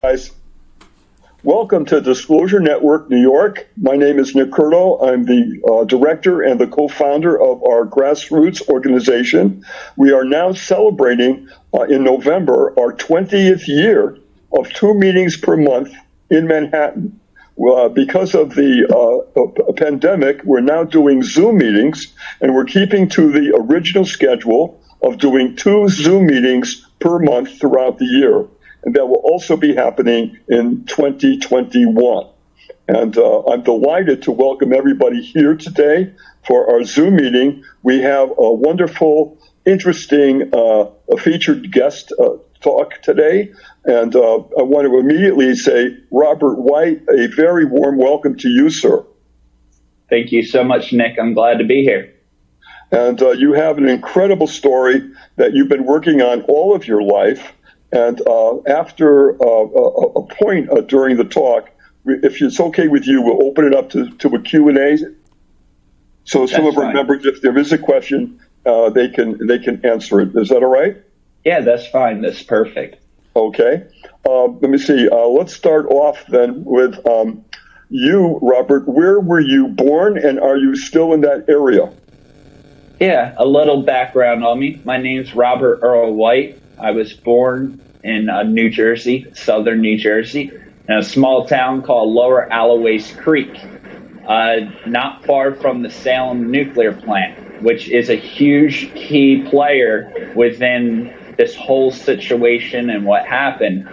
Guys, welcome to Disclosure Network New York. My name is Nick Curto. I'm the director and the co-founder of our grassroots organization. We are now celebrating in November our 20th year of 2 meetings per month in Manhattan. Because of the pandemic, we're now doing Zoom meetings, and we're keeping to the original schedule of doing 2 Zoom meetings per month throughout the year. And that will also be happening in 2021. And I'm delighted to welcome everybody here today for our Zoom meeting. We have a wonderful, interesting featured guest talk today. And I want to immediately say, Robert White, a very warm welcome to you, sir. Thank you so much, Nick. I'm glad to be here. And you have an incredible story that you've been working on all of your life. And after a point during the talk, if it's okay with you, we'll open it up to a Q&A. So some of our members, if there is a question, they can answer it. Is that all right? Yeah, that's fine. That's perfect. Okay. Let me see. Let's start off then with you, Robert. Where were you born, and are you still in that area? Yeah, a little background on me. My name's Robert Earl White. I was born in New Jersey, southern New Jersey, in a small town called Lower Alloways Creek, not far from the Salem nuclear plant, which is a huge key player within this whole situation and what happened.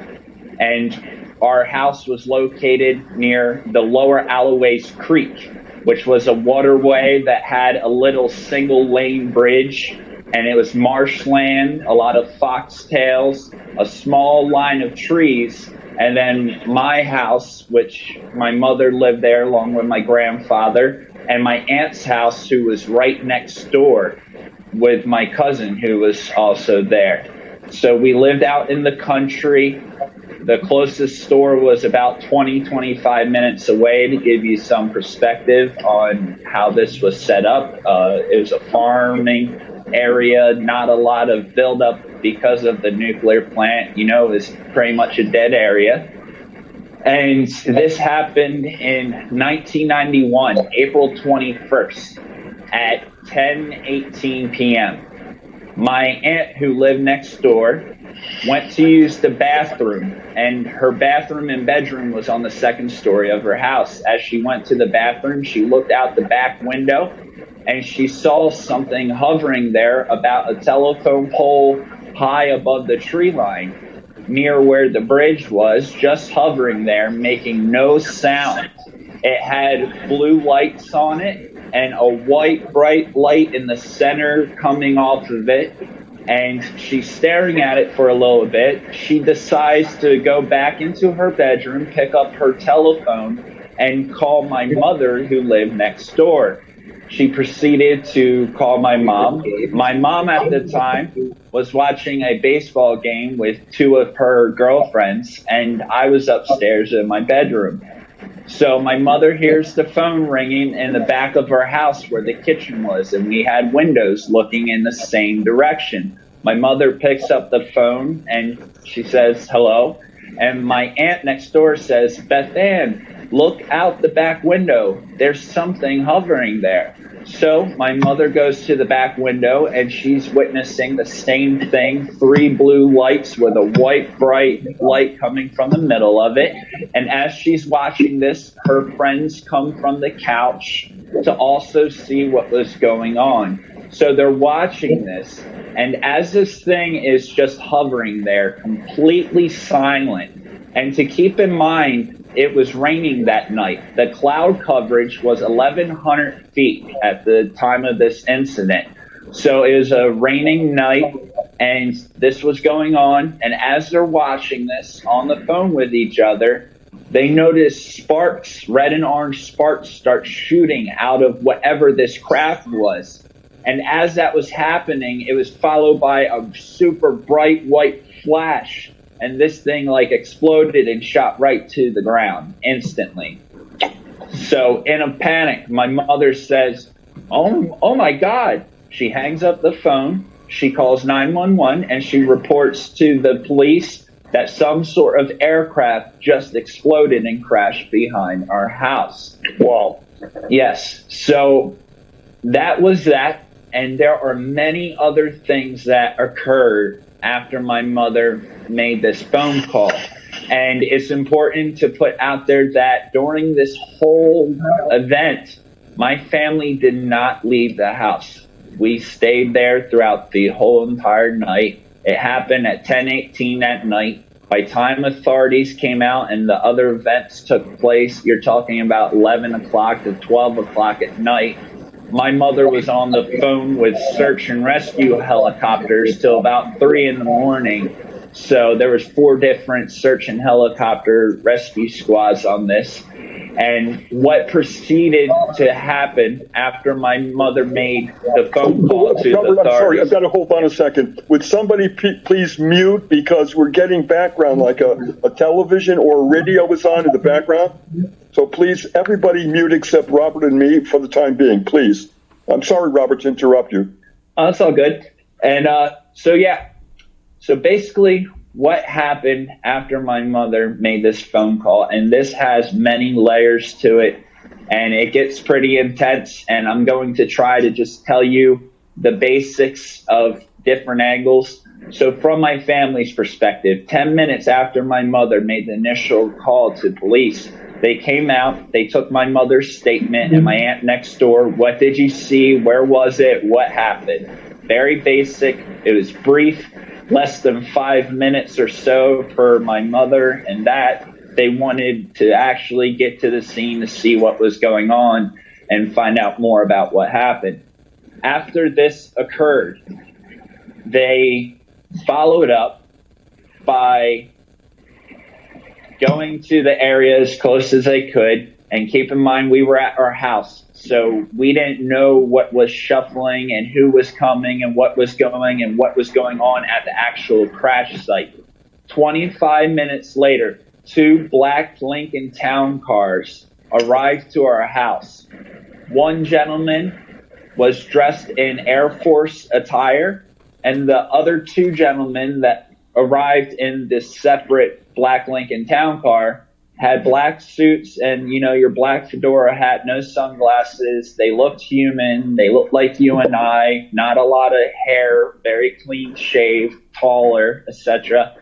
And our house was located near the Lower Alloways Creek, which was a waterway that had a little single lane bridge, and it was marshland, a lot of foxtails, a small line of trees, and then my house, which my mother lived there along with my grandfather, and my aunt's house, who was right next door with my cousin, who was also there. So we lived out in the country. The closest store was about 20-25 minutes away, to give you some perspective on how this was set up. It was a farming area, not a lot of buildup because of the nuclear plant. You know, it was pretty much a dead area. And this happened in 1991, April 21st at 10:18 p.m. My aunt, who lived next door, went to use the bathroom, and her bathroom and bedroom was on the second story of her house. As she went to the bathroom, she looked out the back window, and she saw something hovering there about a telephone pole high above the tree line near where the bridge was, just hovering there, making no sound. It had blue lights on it and a white bright light in the center coming off of it. And she's staring at it for a little bit. She decides to go back into her bedroom, pick up her telephone, and call my mother, who lived next door. She proceeded to call my mom. My mom at the time was watching a baseball game with 2 of her girlfriends, and I was upstairs in my bedroom. So my mother hears the phone ringing in the back of our house where the kitchen was, and we had windows looking in the same direction. My mother picks up the phone, and she says, hello. And my aunt next door says, Beth Ann, look out the back window. There's something hovering there. So my mother goes to the back window, and she's witnessing the same thing, 3 blue lights with a white bright light coming from the middle of it. And as she's watching this, her friends come from the couch to also see what was going on. So they're watching this, and as this thing is just hovering there, completely silent, and to keep in mind, it was raining that night. The cloud coverage was 1,100 feet at the time of this incident. So it was a raining night, and this was going on. And as they're watching this on the phone with each other, they notice sparks, red and orange sparks, start shooting out of whatever this craft was. And as that was happening, it was followed by a super bright white flash. And this thing like exploded and shot right to the ground instantly. So in a panic, my mother says, oh my God. She hangs up the phone. She calls 911 and she reports to the police that some sort of aircraft just exploded and crashed behind our house. Wow. Yes. So that was that. And there are many other things that occurred after my mother made this phone call. And it's important to put out there that during this whole event, my family did not leave the house. We stayed there throughout the whole entire night. It happened at 10:18 at night. By time authorities came out and the other events took place, you're talking about 11 o'clock to 12 o'clock at night. My mother was on the phone with search and rescue helicopters till about 3 in the morning. So there was 4 different search and helicopter rescue squads on this. And what proceeded to happen after my mother made the phone call to Robert, the authorities. I'm sorry, I've got to hold on a second. Would somebody please mute, because we're getting background like a television or a radio is on in the background. So please, everybody mute except Robert and me for the time being, please. I'm sorry, Robert, to interrupt you. That's all good. And so basically what happened after my mother made this phone call, and this has many layers to it, and it gets pretty intense, and I'm going to try to just tell you the basics of different angles. So from my family's perspective, 10 minutes after my mother made the initial call to police, they came out, they took my mother's statement and my aunt next door. What did you see? Where was it? What happened? Very basic. It was brief, less than 5 minutes or so for my mother, and that they wanted to actually get to the scene to see what was going on and find out more about what happened. After this occurred, they followed up by going to the area as close as they could. And keep in mind, we were at our house, so we didn't know what was shuffling and who was coming and what was going on at the actual crash site. 25 minutes later, 2 black Lincoln Town cars arrived to our house. One gentleman was dressed in Air Force attire, and the other 2 gentlemen that arrived in this separate black Lincoln Town car had black suits and, your black fedora hat, no sunglasses. They looked human. They looked like you and I, not a lot of hair, very clean shaved, taller, etc.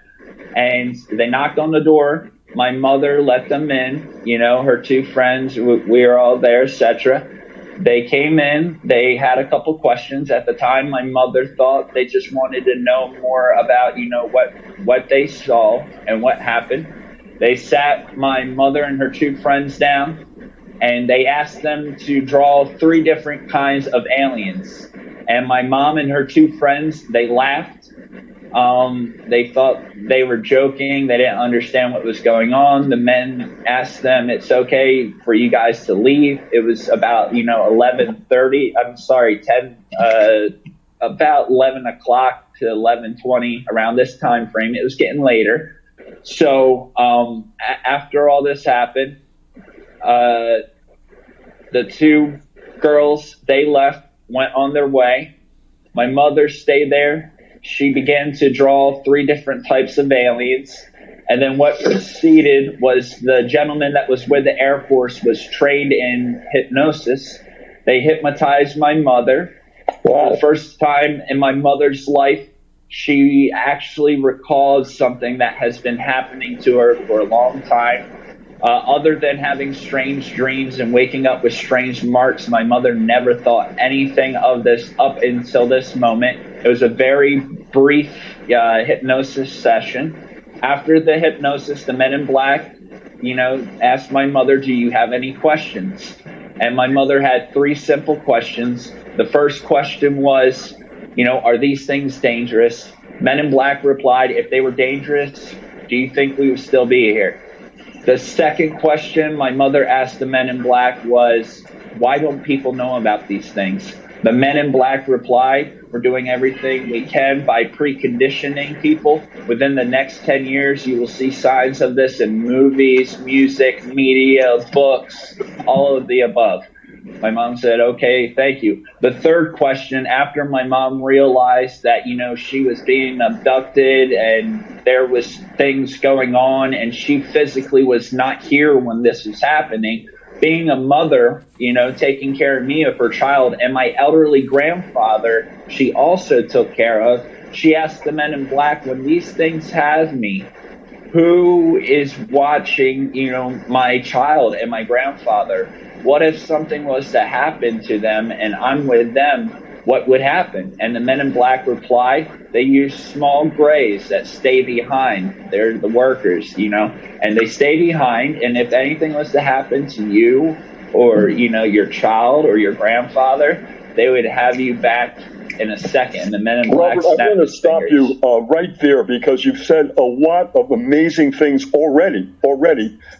And they knocked on the door. My mother let them in, her 2 friends, we were all there, etc. They came in. They had a couple questions. At the time, my mother thought they just wanted to know more about, what they saw and what happened. They sat my mother and her 2 friends down, and they asked them to draw 3 different kinds of aliens. And my mom and her 2 friends, they laughed. They thought they were joking. They didn't understand what was going on. The men asked them, it's okay for you guys to leave. It was about, 11:30. I'm sorry, 10, about 11 o'clock to 11:20, around this time frame. It was getting later. So, after all this happened, the 2 girls, they left, went on their way. My mother stayed there. She began to draw 3 different types of aliens. And then what proceeded was the gentleman that was with the Air Force was trained in hypnosis. They hypnotized my mother. For the first time in my mother's life, she actually recalls something that has been happening to her for a long time. Other than having strange dreams and waking up with strange marks, my mother never thought anything of this up until this moment. It was a very brief hypnosis session. After the hypnosis, the men in black, asked my mother, do you have any questions? And my mother had 3 simple questions. The first question was, are these things dangerous? Men in black replied, if they were dangerous, do you think we would still be here? The second question my mother asked the men in black was, why don't people know about these things? The men in black replied, we're doing everything we can by preconditioning people. Within the next 10 years, you will see signs of this in movies, music, media, books, all of the above. My mom said, okay, thank you. The third question, after my mom realized that, she was being abducted and there was things going on and she physically was not here when this was happening, being a mother, taking care of me, of her child, and my elderly grandfather, she also took care of. She asked the men in black, when these things have me, who is watching, my child and my grandfather? What if something was to happen to them and I'm with them? What would happen? And the men in black replied, they use small grays that stay behind. They're the workers, and they stay behind. And if anything was to happen to you or, your child or your grandfather, they would have you back in a second. The men in black. Robert, I want to stop you right there because you've said a lot of amazing things already.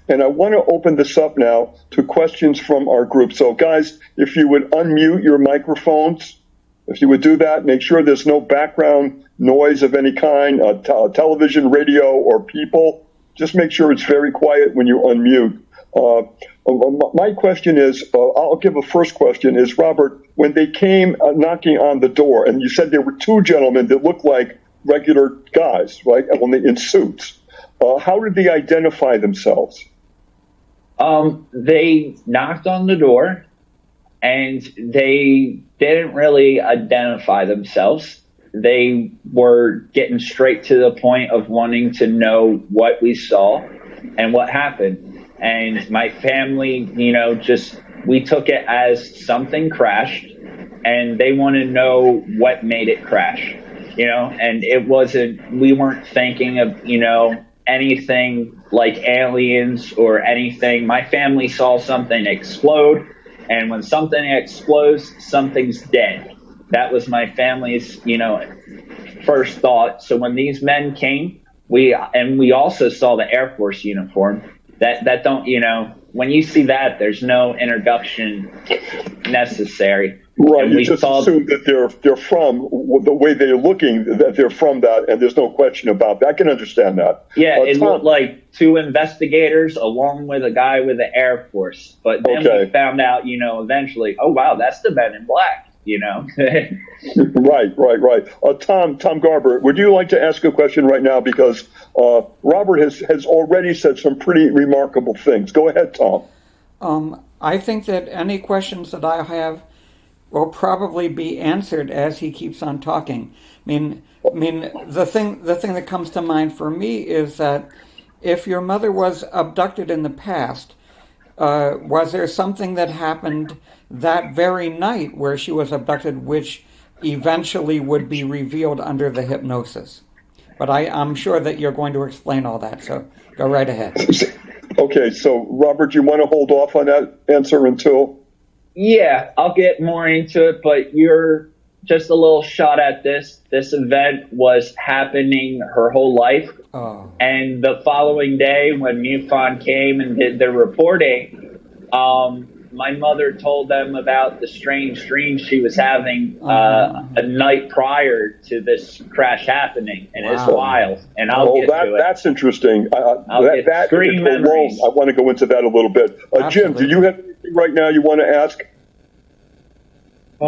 And I want to open this up now to questions from our group. So guys, if you would unmute your microphones, if you would do that, make sure there's no background noise of any kind, television, radio, or people. Just make sure it's very quiet when you unmute. My question is, I'll give a first question, is, Robert, when they came knocking on the door, and you said there were two gentlemen that looked like regular guys, right, in suits, how did they identify themselves? They knocked on the door, and they didn't really identify themselves. They were getting straight to the point of wanting to know what we saw and what happened. And my family, we took it as something crashed, and they want to know what made it crash, and we weren't thinking of, anything like aliens or anything. My family saw something explode, and when something explodes, something's dead. That was my family's, first thought. So when these men came, we also saw the Air Force uniform. That don't, when you see that, there's no introduction necessary. Right, you just assume that they're from, the way they're looking, that they're from that, and there's no question about that. I can understand that. Yeah, it looked like two investigators along with a guy with the Air Force. But then we found out, eventually, oh, wow, that's the men in black. Right. Tom Garber, would you like to ask a question right now? Because Robert has already said some pretty remarkable things. Go ahead, Tom. I think that any questions that I have will probably be answered as he keeps on talking. I mean, the thing that comes to mind for me is that if your mother was abducted in the past, was there something that happened that very night where she was abducted which eventually would be revealed under the hypnosis? But I'm sure that you're going to explain all that, so go right ahead. Okay, so Robert, you want to hold off on that answer until? Yeah, I'll get more into it, but you're just a little shot at this. This event was happening her whole life. Oh. And the following day when MUFON came and did their reporting, my mother told them about the strange dreams she was having a night prior to this crash happening, and it's wild. And I'll get to it. That's interesting. That screen memories. I want to go into that a little bit. Jim, do you have anything right now you want to ask?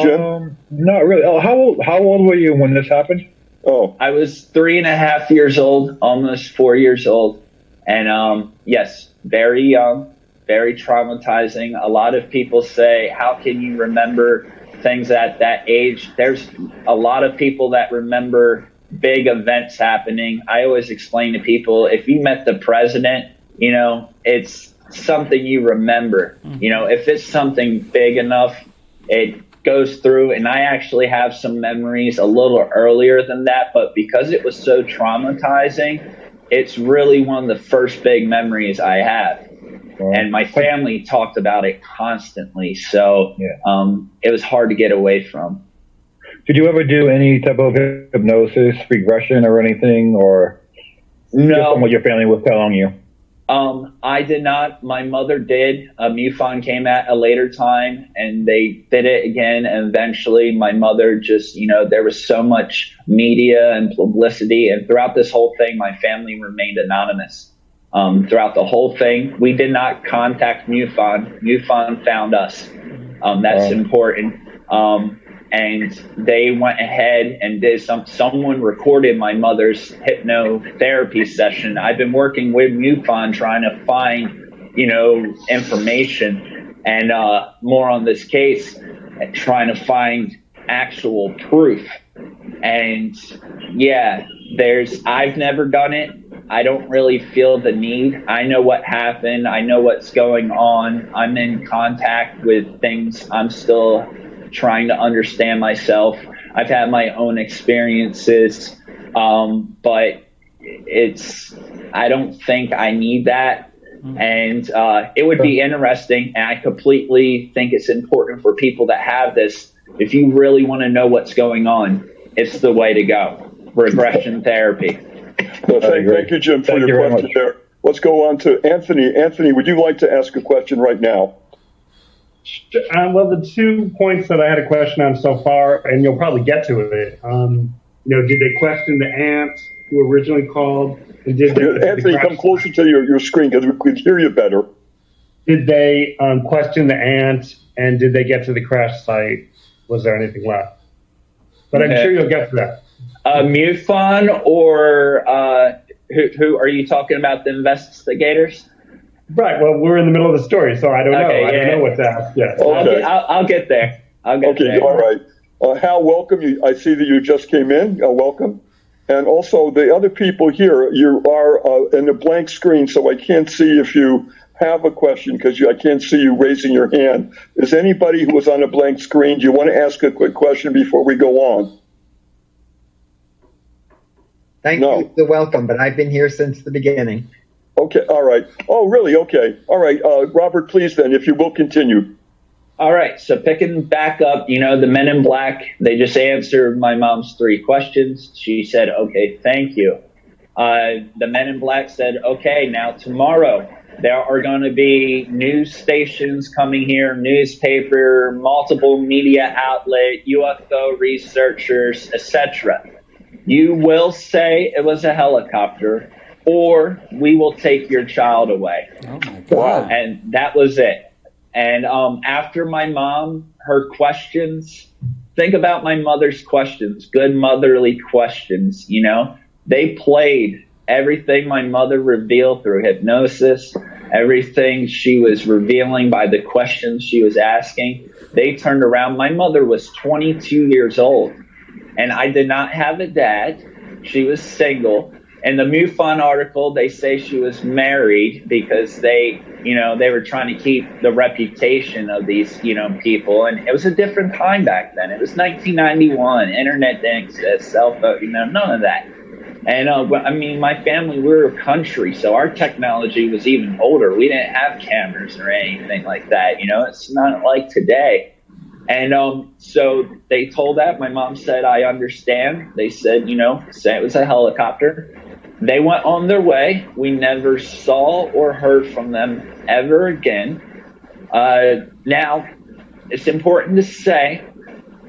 Jim? Not really. Oh, how old were you when this happened? Oh, I was 3.5 years old, almost 4 years old, and yes, very young. Very traumatizing. A lot of people say, how can you remember things at that age? There's a lot of people that remember big events happening. I always explain to people, if you met the president, it's something you remember. If it's something big enough, it goes through. And I actually have some memories a little earlier than that, but because it was so traumatizing, it's really one of the first big memories I have. And my family talked about it constantly, so it was hard to get away from. Did you ever do any type of hypnosis, regression, or anything, or no? Just from what your family was telling you? I did not. My mother did. MUFON came at a later time, and they did it again. And eventually, my mother just, there was so much media and publicity, and throughout this whole thing, my family remained anonymous. Throughout the whole thing, we did not contact MUFON. MUFON found us. That's important. And they went ahead and did someone recorded my mother's hypnotherapy session. I've been working with MUFON trying to find, information and more on this case, and trying to find actual proof. And yeah, I've never done it. I don't really feel the need. I know what happened. I know what's going on. I'm in contact with things. I'm still trying to understand myself. I've had my own experiences, but I don't think I need that. And it would be interesting, and I completely think it's important for people that have this. If you really want to know what's going on, it's the way to go. Regression therapy. Well, thank you, Jim, for your question there. Let's go on to Anthony. Anthony, would you like to ask a question right now? Well, the 2 points that I had a question on so far, and you'll probably get to it. Did they question the aunt who originally called? And Anthony, come closer to your screen because we could hear you better. Did they question the aunt, and did they get to the crash site? Was there anything left? But I'm sure you'll get to that. MUFON or who are you talking about? The investigators? Right. Well, we're in the middle of the story, so I don't know. I don't know what to ask yet. Okay. I'll get there. Okay. All right. Hal, welcome. I see that you just came in. Welcome. And also the other people here, you are in a blank screen, so I can't see if you have a question because I can't see you raising your hand. Is anybody who was on a blank screen, do you want to ask a quick question before we go on? Thank you for the welcome, but I've been here since the beginning. Okay, all right. Oh, really? Okay. All right. Robert, please then, if you will continue. All right. So picking back up, the Men in Black, they just answered my mom's 3 questions. She said, okay, thank you. The Men in Black said, okay, now tomorrow there are going to be news stations coming here, newspaper, multiple media outlet, UFO researchers, etc. You will say it was a helicopter, or we will take your child away. Oh, my God. And that was it. And after my mom, her questions, think about my mother's questions, good motherly questions, they played everything my mother revealed through hypnosis, everything she was revealing by the questions she was asking. They turned around. My mother was 22 years old, and I did not have a dad. She was single. In the MUFON article, they say she was married because they were trying to keep the reputation of these, people. And it was a different time back then. It was 1991. Internet didn't exist, cell phone, none of that. And my family, we were a country, so our technology was even older. We didn't have cameras or anything like that. It's not like today. And so they told that. My mom said, I understand. They said, say it was a helicopter. They went on their way. We never saw or heard from them ever again. Now, it's important to say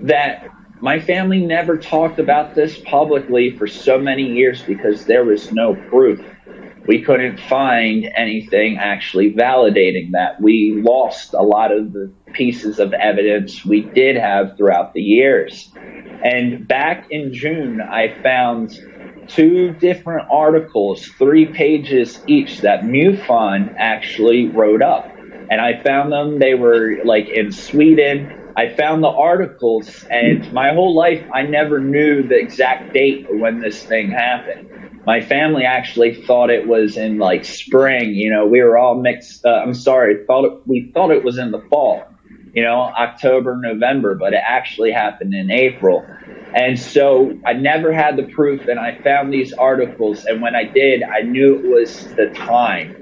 that my family never talked about this publicly for so many years because there was no proof. We couldn't find anything actually validating that. We lost a lot of the pieces of evidence we did have throughout the years. And back in June, I found 2 different articles, 3 pages each, that MUFON actually wrote up. And I found them, they were in Sweden. I found the articles, and my whole life, I never knew the exact date of when this thing happened. My family actually thought it was in spring. We were all mixed. We thought it was in the fall, October, November, but it actually happened in April. And so I never had the proof, and I found these articles. And when I did, I knew it was the time.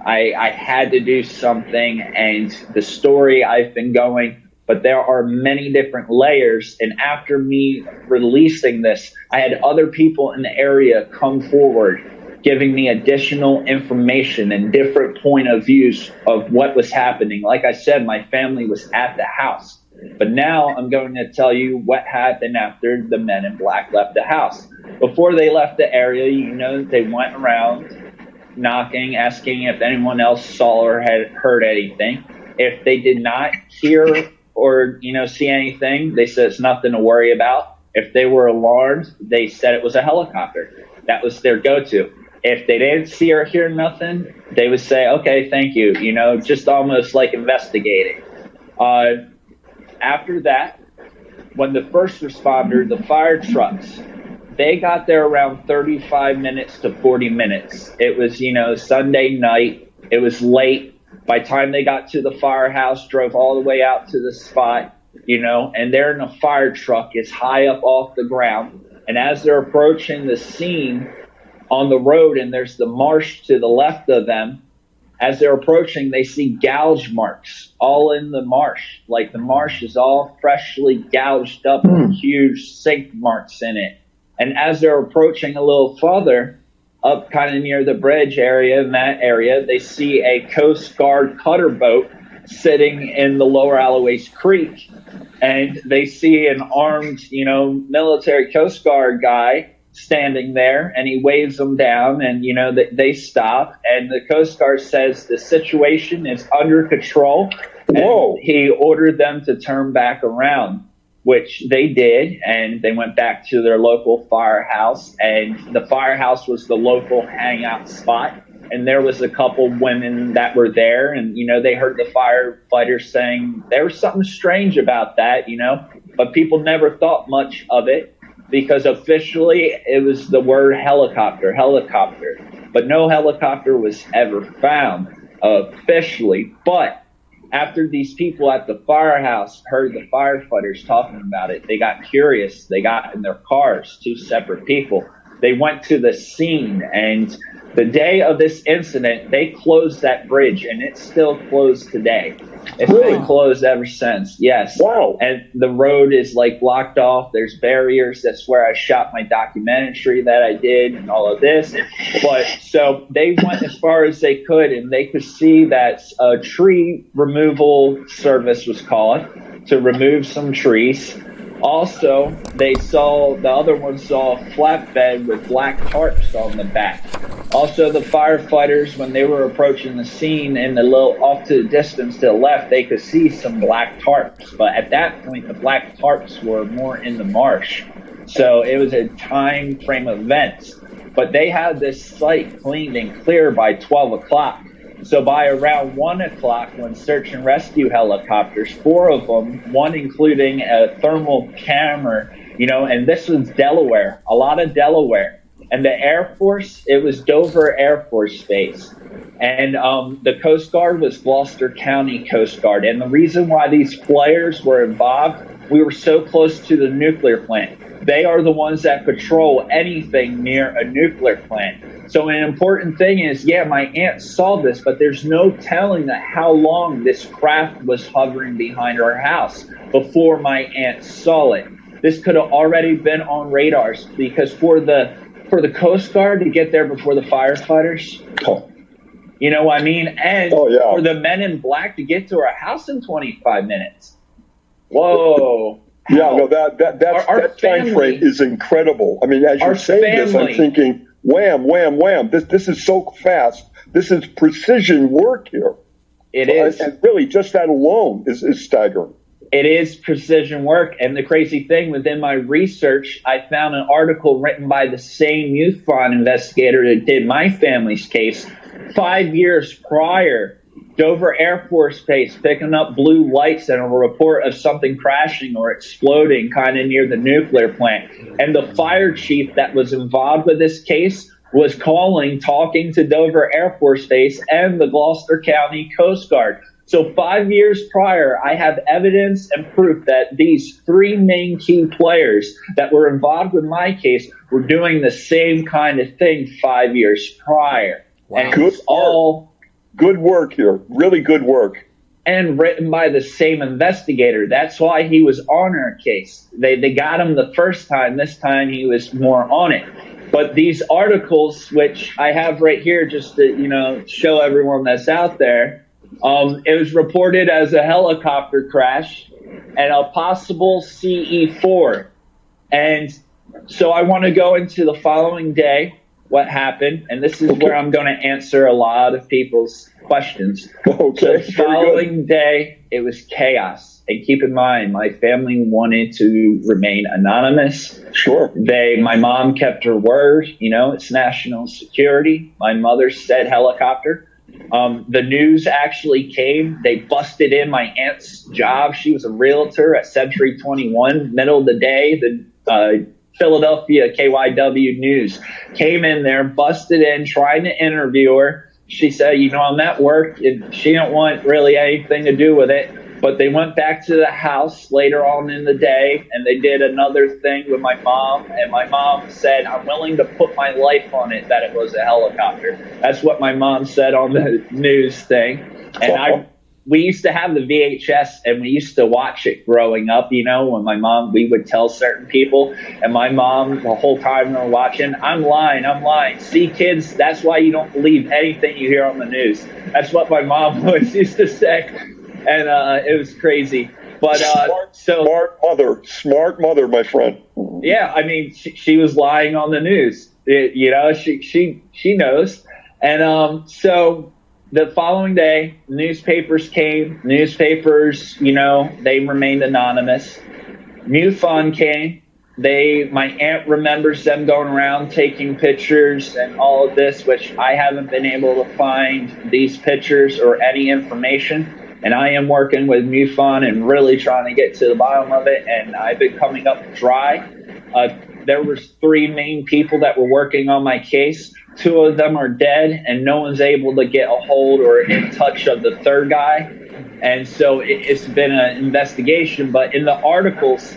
I had to do something, and the story I've been going. But there are many different layers. And after me releasing this, I had other people in the area come forward, giving me additional information and different point of views of what was happening. Like I said, my family was at the house. But now I'm going to tell you what happened after the Men in Black left the house. Before they left the area, they went around knocking, asking if anyone else saw or had heard anything. If they did not hear or, see anything, they said it's nothing to worry about. If they were alarmed, they said it was a helicopter. That was their go-to. If they didn't see or hear nothing, they would say, okay, thank you, just almost like investigating. After that, when the first responder, the fire trucks, they got there around 35 minutes to 40 minutes. It was, Sunday night. It was late. By the time they got to the firehouse, drove all the way out to the spot, and they're in a fire truck. It's high up off the ground. And as they're approaching the scene on the road, and there's the marsh to the left of them, as they're approaching, they see gouge marks all in the marsh. Like the marsh is all freshly gouged up with huge sink marks in it. And as they're approaching a little further, up kind of near the bridge area, in that area, they see a Coast Guard cutter boat sitting in the lower Alloways Creek. And they see an armed, military Coast Guard guy standing there, and he waves them down, and they stop, and the Coast Guard says the situation is under control. Whoa. And he ordered them to turn back around, which they did, and they went back to their local firehouse, and the firehouse was the local hangout spot. And there was a couple women that were there, and they heard the firefighters saying there was something strange about that, but people never thought much of it, because officially it was the word helicopter, but no helicopter was ever found officially. But after these people at the firehouse heard the firefighters talking about it, they got curious. They got in their cars, two separate people. They went to the scene, and the day of this incident, they closed that bridge, and it's still closed today. It's been closed ever since. Yes. Wow. And the road is blocked off. There's barriers. That's where I shot my documentary that I did and all of this. But so they went as far as they could, and they could see that a tree removal service was called to remove some trees. Also, the other one saw a flatbed with black tarps on the back. Also, the firefighters, when they were approaching the scene and a little off to the distance to the left, they could see some black tarps. But at that point, the black tarps were more in the marsh. So it was a time frame of events. But they had this site cleaned and clear by 12 o'clock. So by around 1 o'clock, when search and rescue helicopters, 4 of them, one including a thermal camera, and this was Delaware, a lot of Delaware. And the Air Force, it was Dover Air Force Base. And the Coast Guard was Gloucester County Coast Guard. And the reason why these players were involved, we were so close to the nuclear plant. They are the ones that patrol anything near a nuclear plant. So an important thing is, my aunt saw this, but there's no telling how long this craft was hovering behind her house before my aunt saw it. This could have already been on radars, because for the Coast Guard to get there before the firefighters, you know what I mean? And for the men in black to get to our house in 25 minutes. Whoa. Yeah, no, that time frame is incredible. I mean, as you're saying this, I'm thinking, wham, wham, wham. This is so fast. This is precision work here. It is. And really, just that alone is staggering. It is precision work. And the crazy thing, within my research, I found an article written by the same youth fraud investigator that did my family's case 5 years prior. Dover Air Force Base picking up blue lights and a report of something crashing or exploding kind of near the nuclear plant. And the fire chief that was involved with this case was talking to Dover Air Force Base and the Gloucester County Coast Guard. So 5 years prior, I have evidence and proof that these 3 main key players that were involved with my case were doing the same kind of thing 5 years prior. Wow. And it's all good work here. Really good work. And written by the same investigator. That's why he was on our case. They got him the first time. This time he was more on it. But these articles, which I have right here just to, show everyone that's out there, it was reported as a helicopter crash and a possible CE4. And so I want to go into the following day what happened, and this is where I'm going to answer a lot of people's questions. Okay. The following day, it was chaos. And keep in mind, my family wanted to remain anonymous. Sure. My mom kept her word. It's national security. My mother said helicopter. The news actually came. They busted in my aunt's job. She was a realtor at Century 21. Middle of the day, the Philadelphia KYW News came in there, busted in, trying to interview her. She said, I'm at work, and she didn't want really anything to do with it. But they went back to the house later on in the day, and they did another thing with my mom. And my mom said, I'm willing to put my life on it that it was a helicopter. That's what my mom said on the news thing. And we used to have the VHS, and we used to watch it growing up, when we would tell certain people. And my mom, the whole time we were watching, I'm lying. See, kids, that's why you don't believe anything you hear on the news. That's what my mom always used to say. And it was crazy. But smart mother, my friend. Yeah, I mean, she was lying on the news. She knows. And so the following day, newspapers came. Newspapers, they remained anonymous. MUFON came. My aunt remembers them going around taking pictures and all of this, which I haven't been able to find these pictures or any information. And I am working with MUFON and really trying to get to the bottom of it. And I've been coming up dry. There was 3 main people that were working on my case. 2 of them are dead, and no one's able to get a hold or in touch of the 3rd guy. And so it's been an investigation. But in the articles,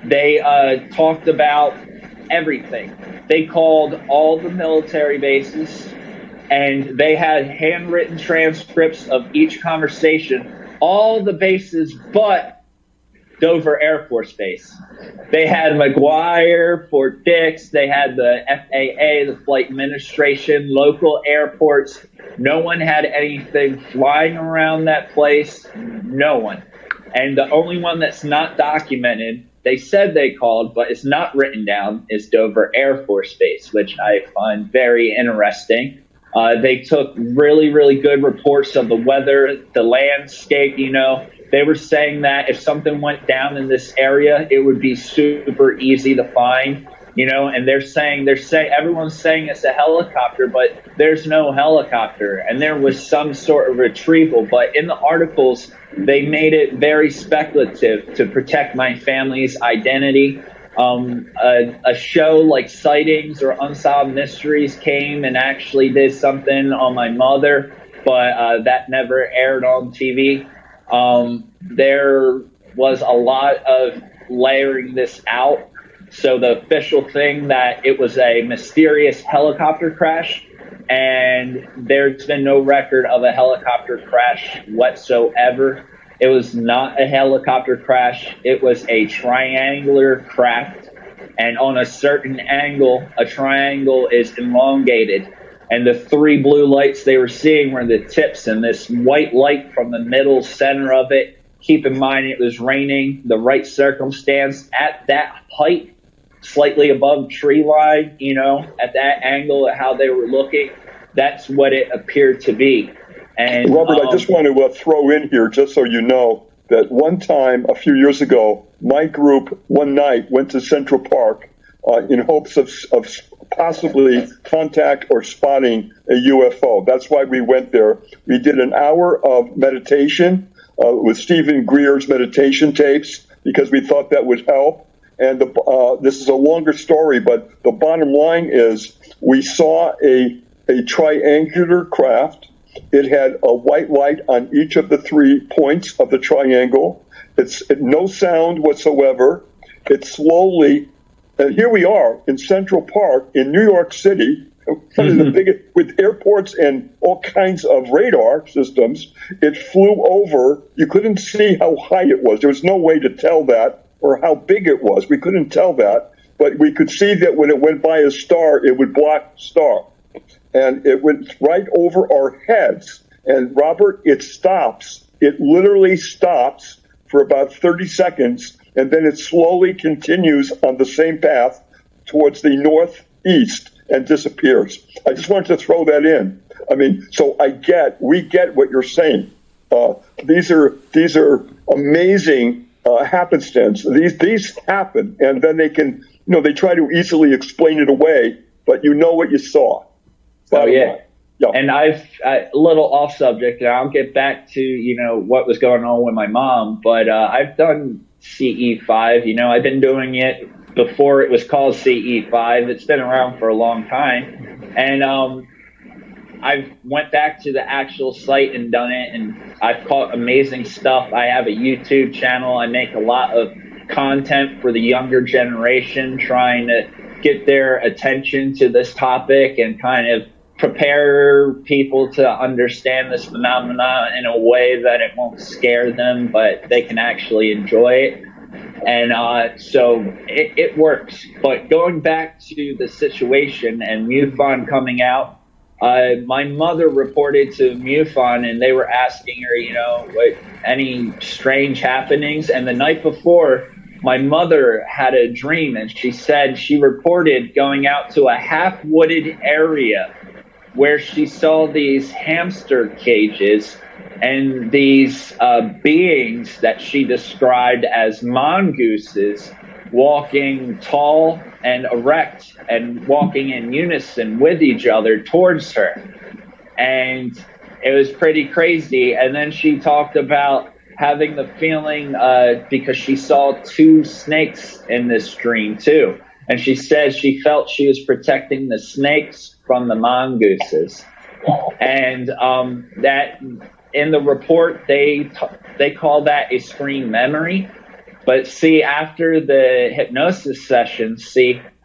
they talked about everything. They called all the military bases, and they had handwritten transcripts of each conversation, all the bases but Dover Air Force Base. They had McGuire, Fort Dix, they had the FAA, the Flight Administration, local airports. No one had anything flying around that place, no one. And the only one that's not documented, they said they called, but it's not written down, is Dover Air Force Base, which I find very interesting. They took really, really good reports of the weather, the landscape. They were saying that if something went down in this area, it would be super easy to find. And they're saying everyone's saying it's a helicopter, but there's no helicopter, and there was some sort of retrieval. But in the articles, they made it very speculative to protect my family's identity. A show like Sightings or Unsolved Mysteries came and actually did something on my mother, but that never aired on TV. There was a lot of layering this out. So the official thing that it was a mysterious helicopter crash, and there's been no record of a helicopter crash whatsoever. It was not a helicopter crash. It was a triangular craft. And on a certain angle, a triangle is elongated. And the 3 blue lights they were seeing were the tips, and this white light from the middle center of it. Keep in mind it was raining, the right circumstance at that height, slightly above tree line, at that angle, at how they were looking. That's what it appeared to be. And Robert, I just want to throw in here, just so you know, that one time, a few years ago, my group one night went to Central Park in hopes of possibly contact or spotting a UFO. That's why we went there. We did an hour of meditation with Stephen Greer's meditation tapes because we thought that would help. And this is a longer story, but the bottom line is we saw a triangular craft. It had a white light on each of the 3 points of the triangle. It's no sound whatsoever. It slowly, and here we are in Central Park in New York City, one of the biggest, with airports and all kinds of radar systems. It flew over. You couldn't see how high it was. There was no way to tell that or how big it was. We couldn't tell that, but we could see that when it went by a star, it would block the star. And it went right over our heads. And Robert, it stops. It literally stops for about 30 seconds, and then it slowly continues on the same path towards the northeast. and disappears. I just wanted to throw that in. I mean, so we get what you're saying. These are amazing happenstance. These happen, and then they can, they try to easily explain it away, but you know what you saw. Oh, yeah. Yeah. And a little off subject, and I'll get back to, what was going on with my mom, but I've done CE5. I've been doing it before it was called CE5. It's been around for a long time. And I've went back to the actual site and done it, and I've caught amazing stuff. I have a YouTube channel. I make a lot of content for the younger generation, trying to get their attention to this topic and kind of prepare people to understand this phenomena in a way that it won't scare them, but they can actually enjoy it. And so it works. But going back to the situation and MUFON coming out, my mother reported to MUFON, and they were asking her, what any strange happenings. And the night before, my mother had a dream, and she said she reported going out to a half-wooded area where she saw these hamster cages and these beings that she described as mongooses walking tall and erect and walking in unison with each other towards her. And it was pretty crazy. And then she talked about having the feeling because she saw 2 snakes in this dream too. And she said she felt she was protecting the snakes from the mongooses. And that in the report, they call that a screen memory. But see, after the hypnosis session,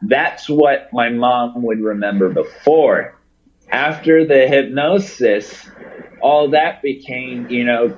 that's what my mom would remember before. After the hypnosis, all that became,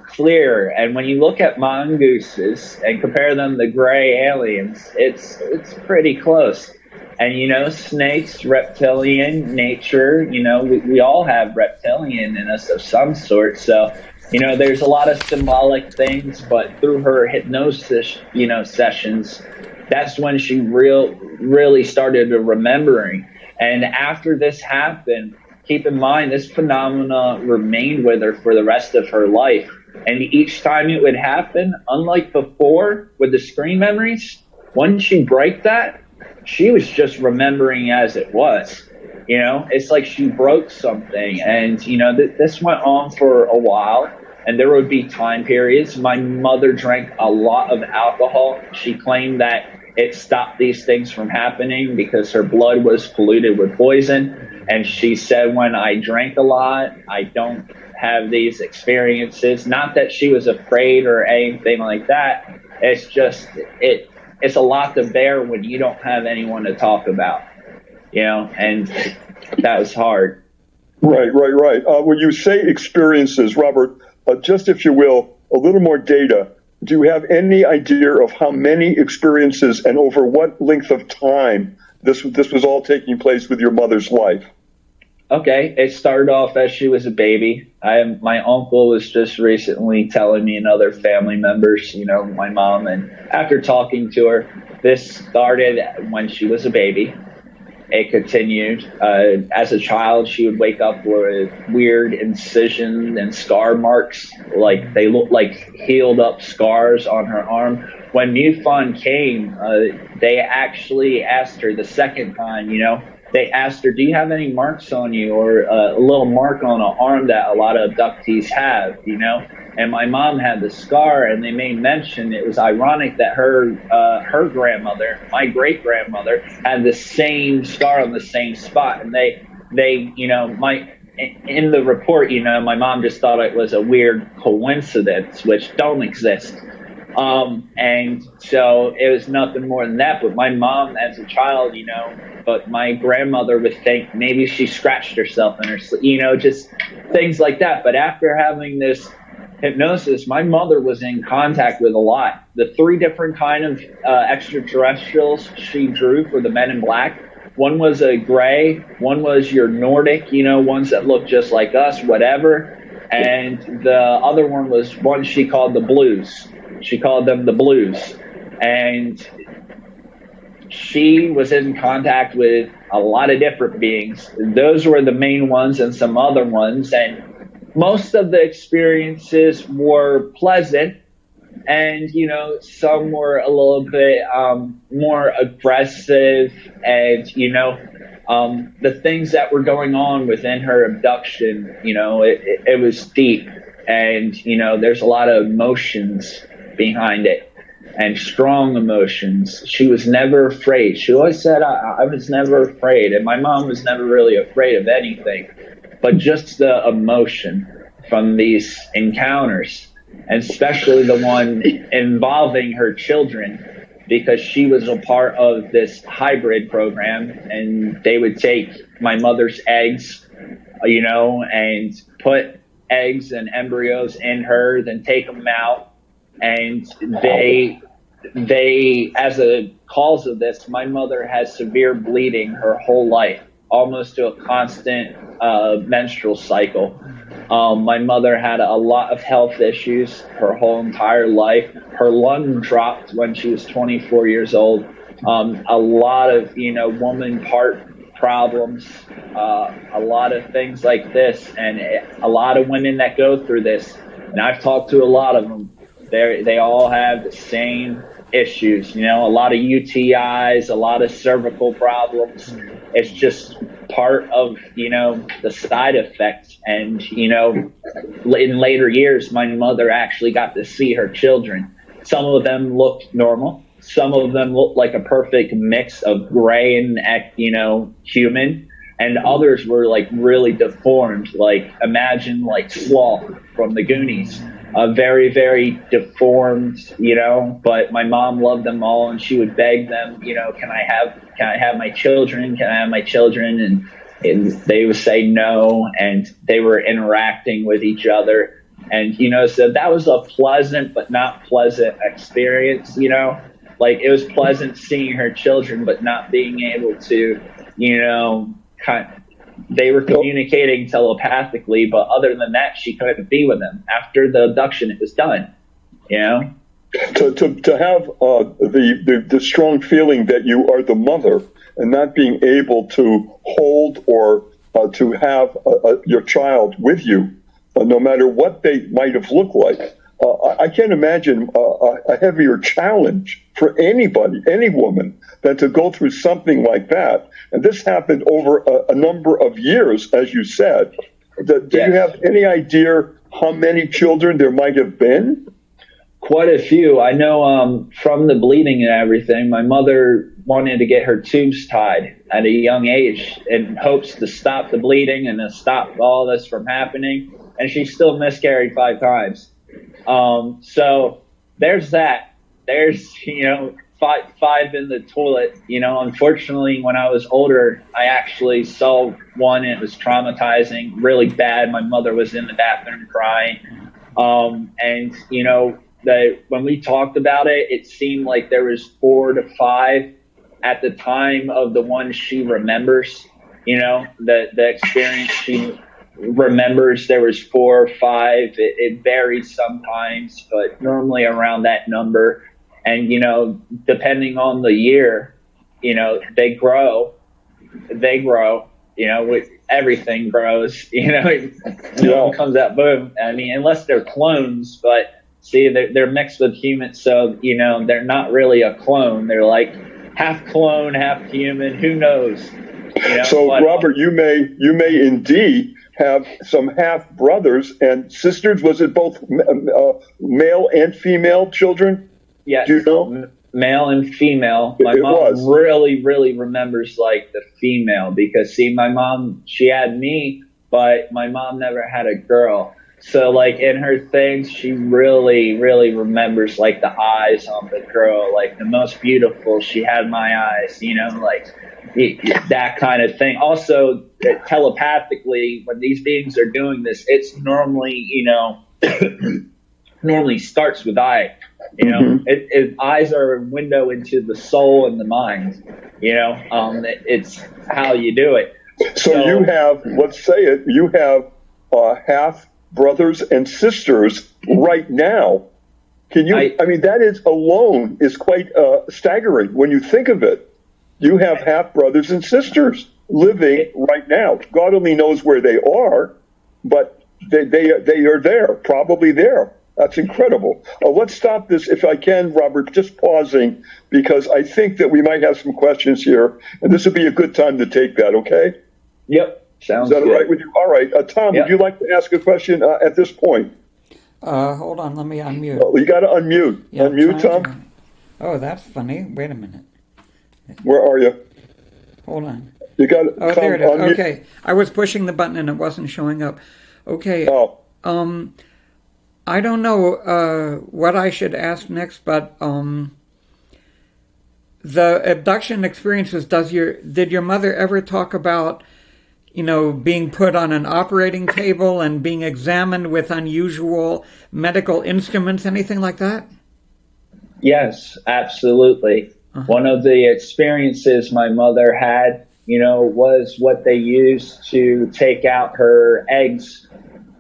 clear. And when you look at mongooses and compare them to gray aliens, it's pretty close. And, snakes, reptilian nature, we all have reptilian in us of some sort. So, there's a lot of symbolic things, but through her hypnosis, sessions, that's when she really started remembering. And after this happened, keep in mind, this phenomena remained with her for the rest of her life. And each time it would happen, unlike before with the screen memories, once she break that, she was just remembering as it was. It's like she broke something. And, this went on for a while. And there would be time periods. My mother drank a lot of alcohol. She claimed that it stopped these things from happening because her blood was polluted with poison. And she said, when I drank a lot, I don't have these experiences. Not that she was afraid or anything like that. It's just, it's a lot to bear when you don't have anyone to talk about, and that was hard. Right. When you say experiences, Robert, just if you will, a little more data. Do you have any idea of how many experiences and over what length of time this was all taking place with your mother's life? Okay, it started off as she was a baby. My uncle was just recently telling me and other family members, my mom, and after talking to her, this started when she was a baby. It continued. As a child, she would wake up with weird incision and scar marks, like they looked like healed up scars on her arm. When MUFON came, they actually asked her the second time, they asked her, do you have any marks on you, or a little mark on an arm that a lot of abductees have, And my mom had the scar, and they made mention. It was ironic that her grandmother, my great grandmother, had the same scar on the same spot, and they in the report, my mom just thought it was a weird coincidence, which don't exist. And so it was nothing more than that. But my mom, as a child, but my grandmother would think maybe she scratched herself in her sleep, just things like that. But after having this hypnosis, my mother was in contact with a lot. The 3 different kind of extraterrestrials she drew for the Men in Black. One was a gray, one was your Nordic, ones that look just like us, whatever. And the other one was one she called the Blues. She called them the Blues. And she was in contact with a lot of different beings. Those were the main ones and some other ones. And most of the experiences were pleasant. And, some were a little bit more aggressive. And, the things that were going on within her abduction, it was deep. And, there's a lot of emotions behind it. And strong emotions. She was never afraid. She always said, I was never afraid. And my mom was never really afraid of anything, but just the emotion from these encounters, and especially the one involving her children, because she was a part of this hybrid program, and they would take my mother's eggs, and put eggs and embryos in her, then take them out. And they, as a cause of this, my mother has severe bleeding her whole life, almost to a constant menstrual cycle. My mother had a lot of health issues her whole entire life. Her lung dropped when she was 24 years old. A lot of, woman part problems, a lot of things like this, and a lot of women that go through this. And I've talked to a lot of them. They all have the same issues, a lot of UTIs, a lot of cervical problems. It's just part of, the side effects. And, in later years, my mother actually got to see her children. Some of them looked normal. Some of them looked like a perfect mix of gray and, human. And others were like really deformed, like imagine like Sloth from the Goonies. Very, very deformed, but my mom loved them all, and she would beg them, can I have my children? Can I have my children? And they would say no, and they were interacting with each other. And, so that was a pleasant but not pleasant experience, like it was pleasant seeing her children, but not being able to, they were communicating telepathically, but other than that, she couldn't be with them. After the abduction, it was done, To have the strong feeling that you are the mother and not being able to hold or to have your child with you, no matter what they might have looked like. I can't imagine a heavier challenge for anybody, any woman, than to go through something like that. And this happened over a number of years, as you said. Do you have any idea how many children there might have been? Quite a few. I know from the bleeding and everything, my mother wanted to get her tubes tied at a young age in hopes to stop the bleeding and to stop all this from happening. And she still miscarried 5 times. So there's that. There's, five in the toilet. Unfortunately, when I was older, I actually saw one. And it was traumatizing, really bad. My mother was in the bathroom crying. And, that when we talked about it, it seemed like there was 4 to 5 at the time of the one she remembers, the experience she remembers. There was 4 or 5. It varies sometimes, but normally around that number. And, depending on the year, they grow, everything grows, one comes out, boom. I mean, unless they're clones, but see, they're mixed with humans. So, they're not really a clone. They're like half clone, half human. Who knows? So, Robert, you may indeed have some half brothers and sisters. Was it both male and female children? Yes. Do you know? Male and female. My mom really, really remembers like the female because see, my mom, she had me, but my mom never had a girl. So like in her things, she really, really remembers like the eyes on the girl, like the most beautiful. She had my eyes, like that kind of thing. Also, telepathically, when these beings are doing this, it's normally, normally starts with eye. Eyes are a window into the soul and the mind. It's how you do it. So you have, let's say it, you have half brothers and sisters right now. Can you? I mean, that is alone is quite staggering when you think of it. you have half brothers and sisters living right now. God only knows where they are, but they are there, probably there. That's incredible. Let's stop this, if I can, Robert, just pausing, because I think that we might have some questions here, and this would be a good time to take that, okay? Yep, sounds good. Is that good. all right with you? All right. Tom, Yep. Would you like to ask a question at this point? Hold on, let me unmute. You got to unmute. Yeah, Unmute, Tom? Oh, that's funny. Wait a minute. Where are you? Hold on. You got it. Oh, Tom, there it is. unmute. Okay. I was pushing the button and it wasn't showing up. Okay. Oh. I don't know what I should ask next, but the abduction experiences, did your mother ever talk about, being put on an operating table and being examined with unusual medical instruments, anything like that? Yes, absolutely. One of the experiences my mother had, was what they used to take out her eggs.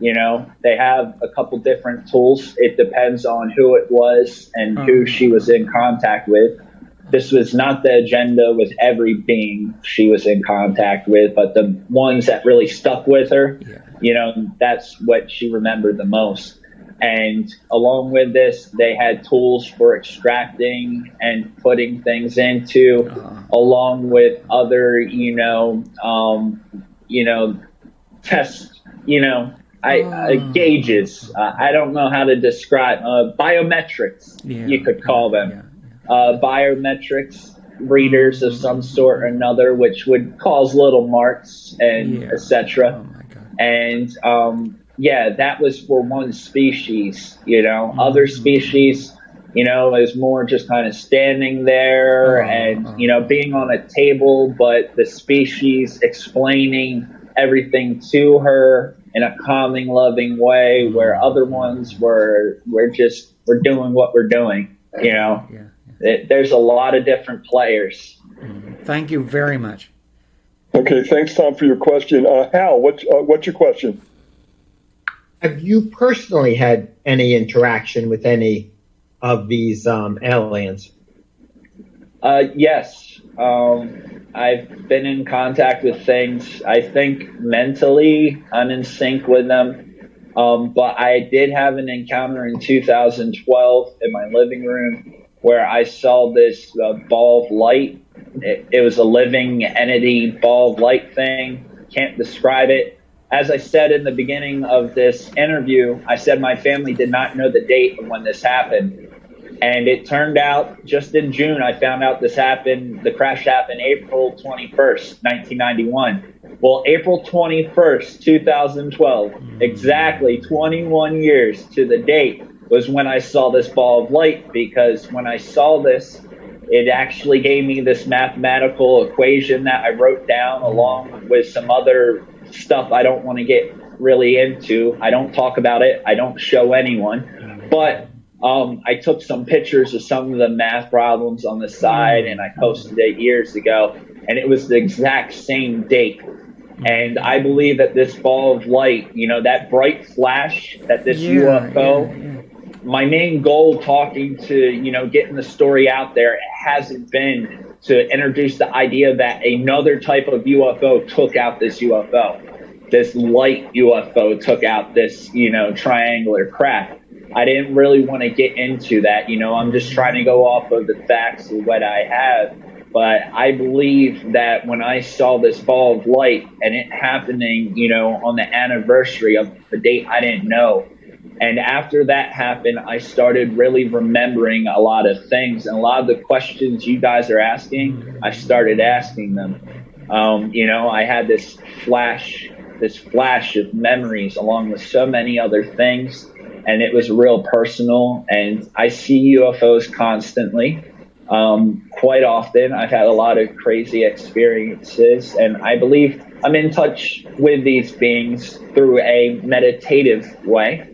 They have a couple different tools. It depends on who it was and who she was in contact with. This was not the agenda with every being she was in contact with, but the ones that really stuck with her, that's what she remembered the most. And along with this, they had tools for extracting and putting things into, along with other, tests, gauges. I don't know how to describe biometrics. You could call them biometrics readers of some sort or another, which would cause little marks and etc. Oh my God. And that was for one species. Other species, is more just kind of standing there and being on a table, but the species explaining everything to her in a calming, loving way, where other ones we're doing what we're doing. There's a lot of different players. Thank you very much. Okay, thanks, Tom, for your question. Hal, what's your question? Have you personally had any interaction with any of these aliens? Yes. I've been in contact with things. I think mentally I'm in sync with them. But I did have an encounter in 2012 in my living room where I saw this ball of light. It was a living entity ball of light thing. Can't describe it. As I said in the beginning of this interview, I said my family did not know the date of when this happened. And it turned out just in June, I found out the crash happened April 21st, 1991. Well, April 21st, 2012, exactly 21 years to the date was when I saw this ball of light, because when I saw this, it actually gave me this mathematical equation that I wrote down along with some other stuff I don't want to get really into. I don't talk about it. I don't show anyone. But I took some pictures of some of the math problems on the side, and I posted it years ago, and it was the exact same date. And I believe that this ball of light, that bright flash, that this UFO, my main goal talking to, getting the story out there, it hasn't been to introduce the idea that another type of UFO took out this UFO. This light UFO took out this, triangular craft. I didn't really want to get into that. I'm just trying to go off of the facts of what I have. But I believe that when I saw this ball of light and it happening, on the anniversary of the date I didn't know. And after that happened, I started really remembering a lot of things. And a lot of the questions you guys are asking, I started asking them. I had this flash of memories along with so many other things. And it was real personal. And I see UFOs constantly. Quite often. I've had a lot of crazy experiences, and I believe I'm in touch with these beings through a meditative way.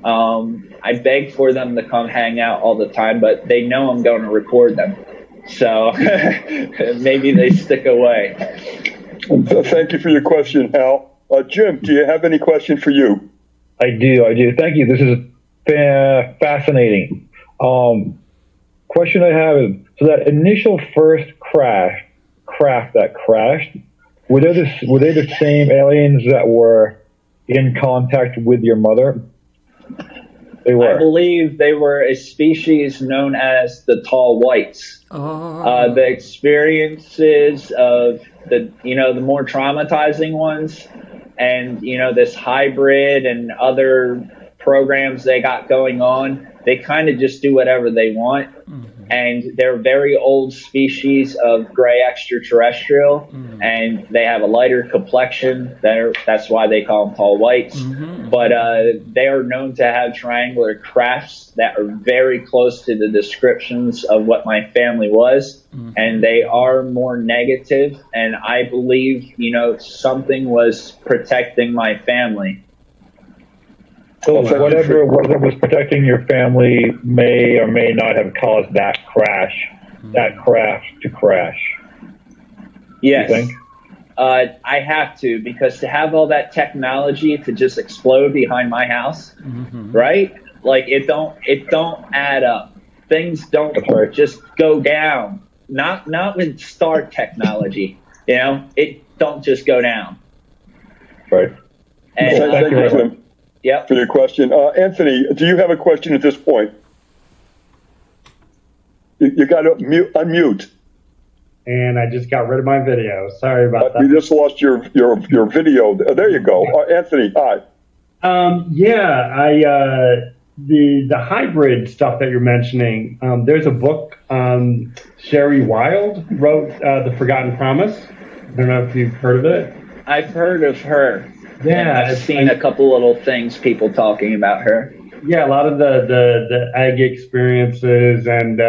I beg for them to come hang out all the time, but they know I'm going to record them. So maybe they stick away. Thank you for your question, Hal. Jim, do you have any question for you? I do. Thank you. This is fascinating. Question I have is, so that initial first crash, craft that crashed, were they the same aliens that were in contact with your mother? They were. I believe they were a species known as the tall whites. The experiences of the more traumatizing ones, and this hybrid and other programs they got going on, they kind of just do whatever they want. And they're a very old species of gray extraterrestrial, and they have a lighter complexion. That's why they call them tall whites. But they are known to have triangular crafts that are very close to the descriptions of what my family was, and they are more negative. And I believe, something was protecting my family. So whatever it was that was protecting your family may or may not have caused that craft to crash. Yes. You think? I have to, because to have all that technology to just explode behind my house, right? Like it don't add up. Things don't just go down. Not with star technology. It don't just go down. Right. And, Thank you, Tim. Yep. For your question. Anthony, do you have a question at this point? You got to unmute. And I just got rid of my video. Sorry about that. You just lost your video. There you go. Anthony, hi. The hybrid stuff that you're mentioning, there's a book, Sherry Wilde wrote, The Forgotten Promise. I don't know if you've heard of it. I've heard of her. Yeah, I've seen a couple little things, people talking about her. Yeah, a lot of the egg experiences, and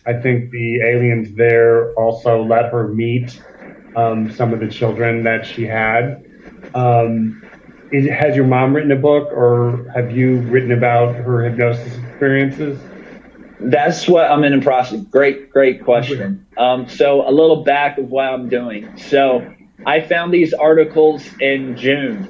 I think the aliens there also let her meet some of the children that she had. Has your mom written a book, or have you written about her hypnosis experiences? That's what I'm in the process. Great question. So a little back of what I'm doing. So I found these articles in June,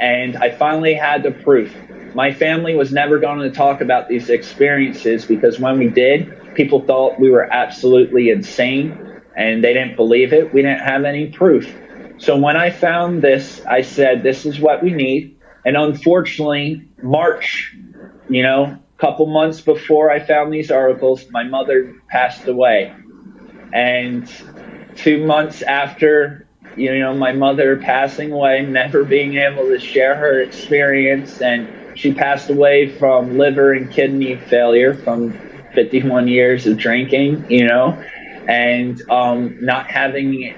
and I finally had the proof. My family was never going to talk about these experiences, because when we did, people thought we were absolutely insane, and they didn't believe it. We didn't have any proof. So when I found this, I said, this is what we need. And unfortunately, March, a couple months before I found these articles, my mother passed away. And 2 months after, my mother passing away, never being able to share her experience, and she passed away from liver and kidney failure from 51 years of drinking, and not having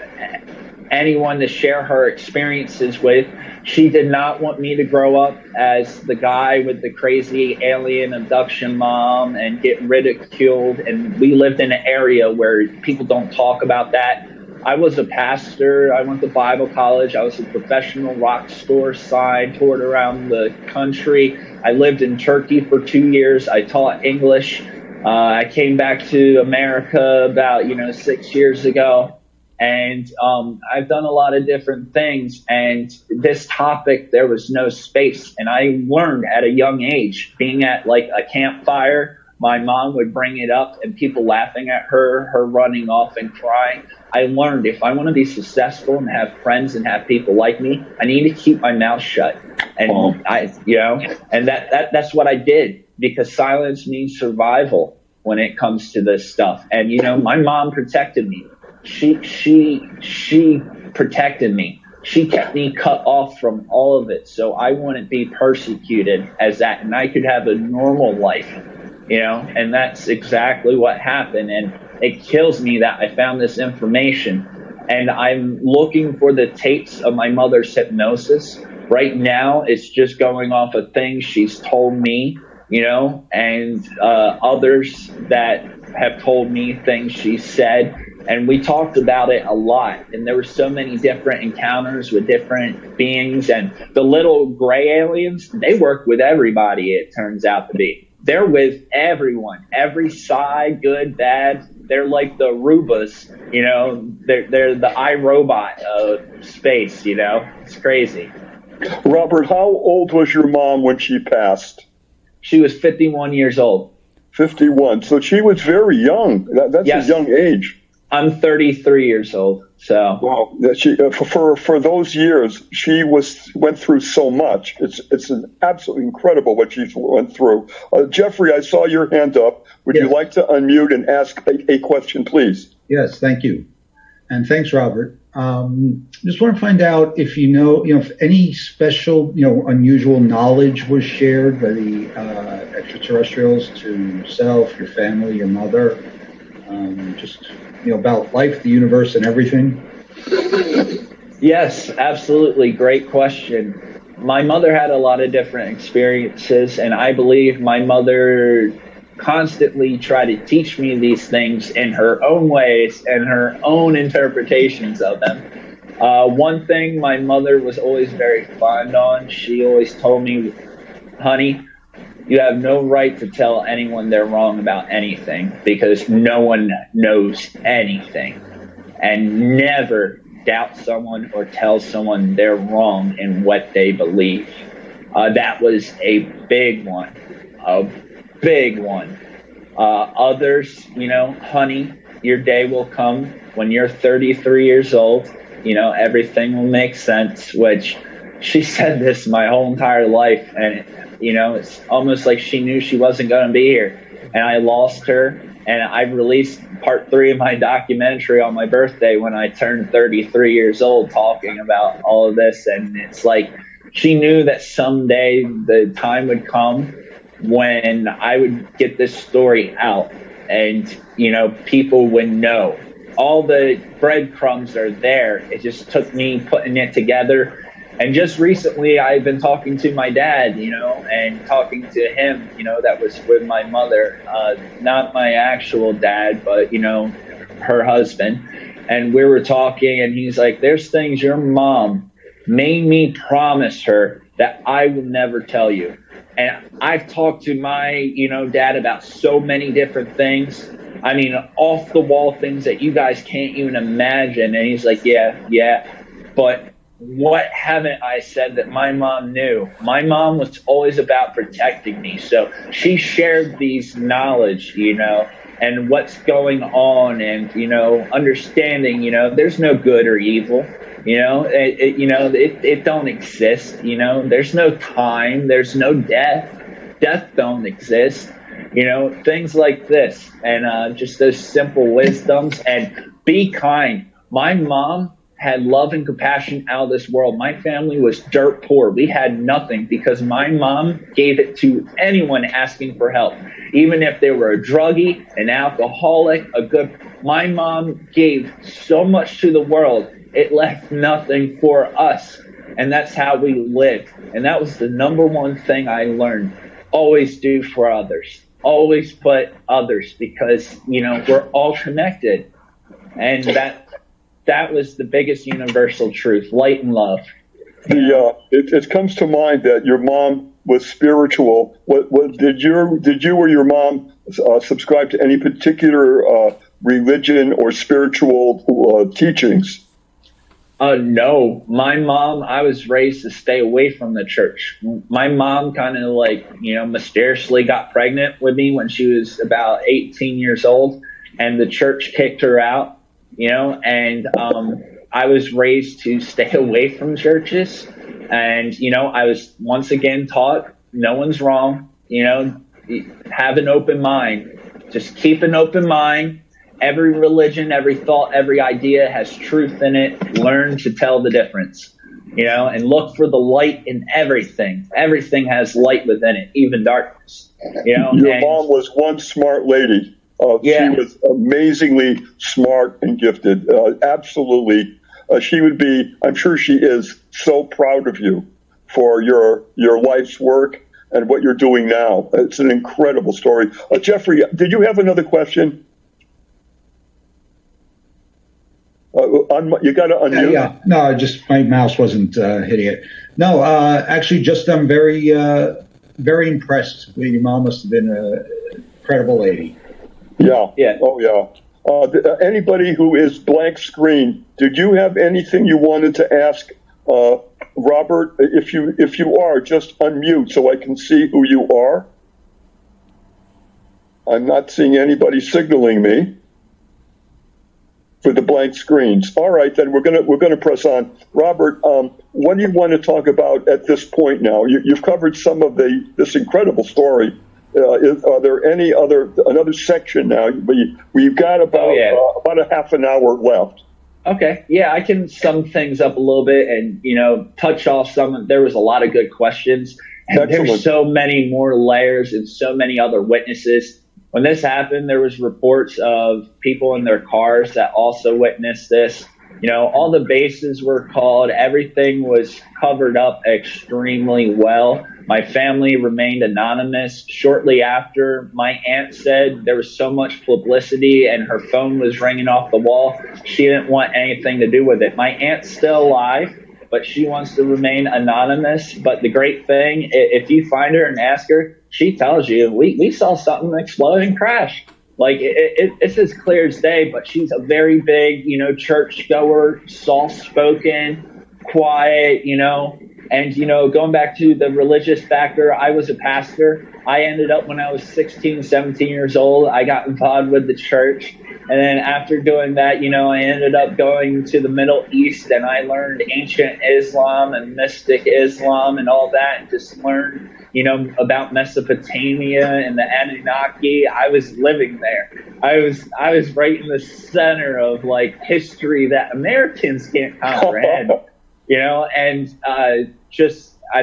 anyone to share her experiences with. She did not want me to grow up as the guy with the crazy alien abduction mom and get ridiculed. And we lived in an area where people don't talk about that. I was a pastor. I went to Bible college. I was a professional rock star sign, toured around the country. I lived in Turkey for 2 years. I taught English. I came back to America about, 6 years ago. And I've done a lot of different things. And this topic, there was no space. And I learned at a young age, being at like a campfire, my mom would bring it up and people laughing at her running off and crying. I learned if I want to be successful and have friends and have people like me, I need to keep my mouth shut. And and that's what I did, because silence means survival when it comes to this stuff. And, my mom protected me. She protected me. She kept me cut off from all of it, so I wouldn't be persecuted as that, and I could have a normal life, and that's exactly what happened. And it kills me that I found this information, and I'm looking for the tapes of my mother's hypnosis. Right now, it's just going off of things she's told me, and others that have told me things she said. And we talked about it a lot. And there were so many different encounters with different beings. And the little gray aliens, they work with everybody, it turns out to be. They're with everyone, every side, good, bad. They're like the Rubas, they're the iRobot of space, It's crazy. Robert, how old was your mom when she passed? She was 51 years old. 51. So she was very young. That's Yes. a young age. I'm 33 years old. So Wow, she for those years she went through so much. It's an absolutely incredible what she went through. Jeffrey, I saw your hand up. Would you Yes. like to unmute and ask a question, please? Yes, thank you. And thanks, Robert. Just want to find out if if any special, unusual knowledge was shared by the extraterrestrials to yourself, your family, your mother, about life, the universe, and everything. yes, absolutely. Great question. My mother had a lot of different experiences, and I believe my mother constantly tried to teach me these things in her own ways and her own interpretations of them. One thing my mother was always very fond on, she always told me, honey, you have no right to tell anyone they're wrong about anything because no one knows anything. And never doubt someone or tell someone they're wrong in what they believe. That was a big one. A big one. Others, honey, your day will come when you're 33 years old. Everything will make sense, which she said this my whole entire life. And, it's almost like she knew she wasn't going to be here. And I lost her. And I released part 3 of my documentary on my birthday when I turned 33 years old, talking about all of this. And it's like she knew that someday the time would come when I would get this story out and, people would know. All the breadcrumbs are there. It just took me putting it together. And just recently, I've been talking to my dad, and talking to him, that was with my mother, not my actual dad, but, her husband. And we were talking, and he's like, there's things your mom made me promise her that I will never tell you. And I've talked to my, dad about so many different things. I mean, off the wall things that you guys can't even imagine. And he's like, yeah. But what haven't I said that my mom knew? My mom was always about protecting me. So she shared these knowledge, and what's going on and, understanding, there's no good or evil. It don't exist. There's no time. There's no death. Death don't exist. Things like this, and just those simple wisdoms. And be kind. My mom had love and compassion out of this world. My family was dirt poor. We had nothing because my mom gave it to anyone asking for help, even if they were a druggie, an alcoholic, my mom gave so much to the world. It left nothing for us. And that's how we lived. And that was the number one thing I learned. Always do for others. Always put others, because, we're all connected. And that was the biggest universal truth, light and love. It comes to mind that your mom was spiritual. What did you or your mom subscribe to any particular religion or spiritual teachings? No, my mom, I was raised to stay away from the church. My mom kind of mysteriously got pregnant with me when she was about 18 years old, and the church kicked her out, and I was raised to stay away from churches. And, I was once again taught no one's wrong, have an open mind, just keep an open mind. Every religion, every thought, every idea has truth in it. Learn to tell the difference, and look for the light in everything. Everything has light within it, even darkness. Your mom was one smart lady. She was amazingly smart and gifted. Absolutely. She would be, I'm sure she is, so proud of you for your life's work and what you're doing now. It's an incredible story. Jeffrey, did you have another question? You got to unmute. Yeah. No, just my mouse wasn't hitting it. No, actually, just I'm very, very impressed. Your mom must have been an incredible lady. Yeah. Oh, yeah. Anybody who is blank screen, did you have anything you wanted to ask Robert? If you are, just unmute so I can see who you are. I'm not seeing anybody signaling me. for the blank screens. All right, then we're gonna press on. Robert, what do you want to talk about at this point now? You've covered some of this incredible story. Are there another section now? We've got about a half an hour left. Okay. Yeah, I can sum things up a little bit and, touch off some. There was a lot of good questions. And there's so many more layers and so many other witnesses. When this happened, there was reports of people in their cars that also witnessed this. All the bases were called. Everything was covered up extremely well. My family remained anonymous. Shortly after, my aunt said there was so much publicity and her phone was ringing off the wall. She didn't want anything to do with it. My aunt's still alive, but she wants to remain anonymous. But the great thing, if you find her and ask her, she tells you, we saw something explode and crash. Like, it's as clear as day, but she's a very big, churchgoer, soft-spoken, quiet, and, going back to the religious factor, I was a pastor. I ended up, when I was 16, 17 years old, I got involved with the church. And then after doing that, I ended up going to the Middle East, and I learned ancient Islam and mystic Islam and all that, and just learned, about Mesopotamia and the Anunnaki. I was living there. I was right in the center of history that Americans can't comprehend, and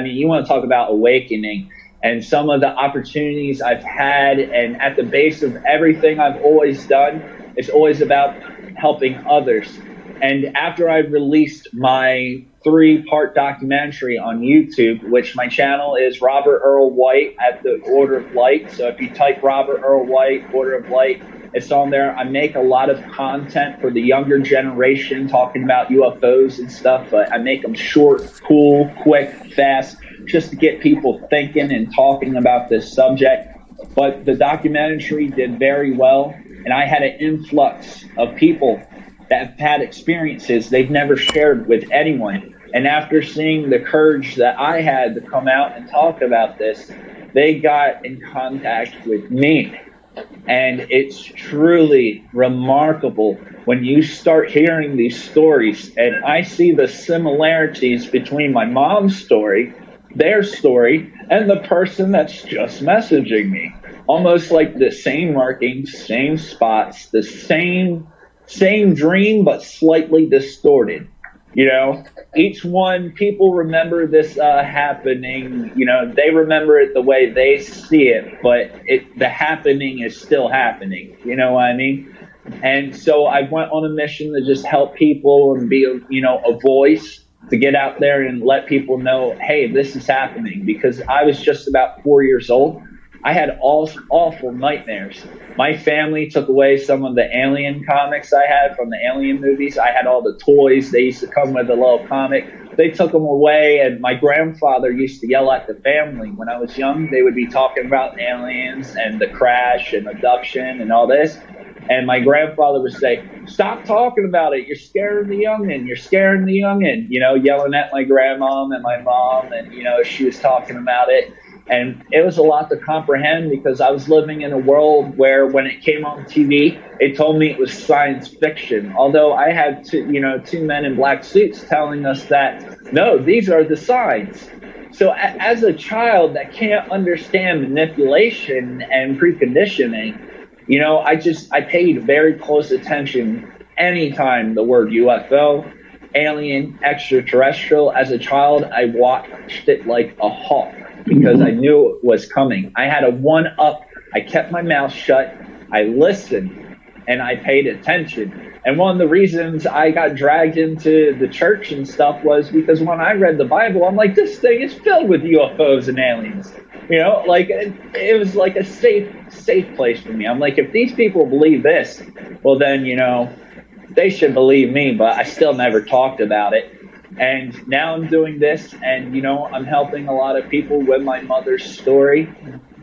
you want to talk about awakening and some of the opportunities I've had, and at the base of everything I've always done, it's always about helping others. And after I released my 3-part documentary on YouTube, which my channel is Robert Earl White at the Order of Light. So if you type Robert Earl White, Order of Light, it's on there. I make a lot of content for the younger generation talking about UFOs and stuff, but I make them short, cool, quick, fast, just to get people thinking and talking about this subject. But the documentary did very well, and I had an influx of people that have had experiences they've never shared with anyone. And after seeing the courage that I had to come out and talk about this, they got in contact with me. And it's truly remarkable when you start hearing these stories. And I see the similarities between my mom's story, their story, and the person that's just messaging me. Almost like the same markings, same spots, the same dream, but slightly distorted. Each one, people remember this happening. They remember it the way they see it, but the happening is still happening. You know what I mean? And so I went on a mission to just help people and be, a voice to get out there and let people know, hey, this is happening. Because I was just about 4 years old. I had awful nightmares. My family took away some of the alien comics I had from the alien movies. I had all the toys. They used to come with a little comic. They took them away, and my grandfather used to yell at the family. When I was young, they would be talking about aliens and the crash and abduction and all this. And my grandfather would say, stop talking about it. You're scaring the youngin'. You're scaring the youngin'. Yelling at my grandmom and my mom. And, she was talking about it. And it was a lot to comprehend because I was living in a world where when it came on TV, it told me it was science fiction. Although I had two men in black suits telling us that, no, these are the signs. So as a child that can't understand manipulation and preconditioning, I paid very close attention anytime the word UFO, alien, extraterrestrial. As a child, I watched it like a hawk because I knew it was coming. I had a one-up. I kept my mouth shut. I listened, and I paid attention. And one of the reasons I got dragged into the church and stuff was because when I read the Bible, I'm like, this thing is filled with UFOs and aliens. It was like a safe place for me. I'm like, if these people believe this, well then, they should believe me, but I still never talked about it. And now I'm doing this, and, I'm helping a lot of people with my mother's story.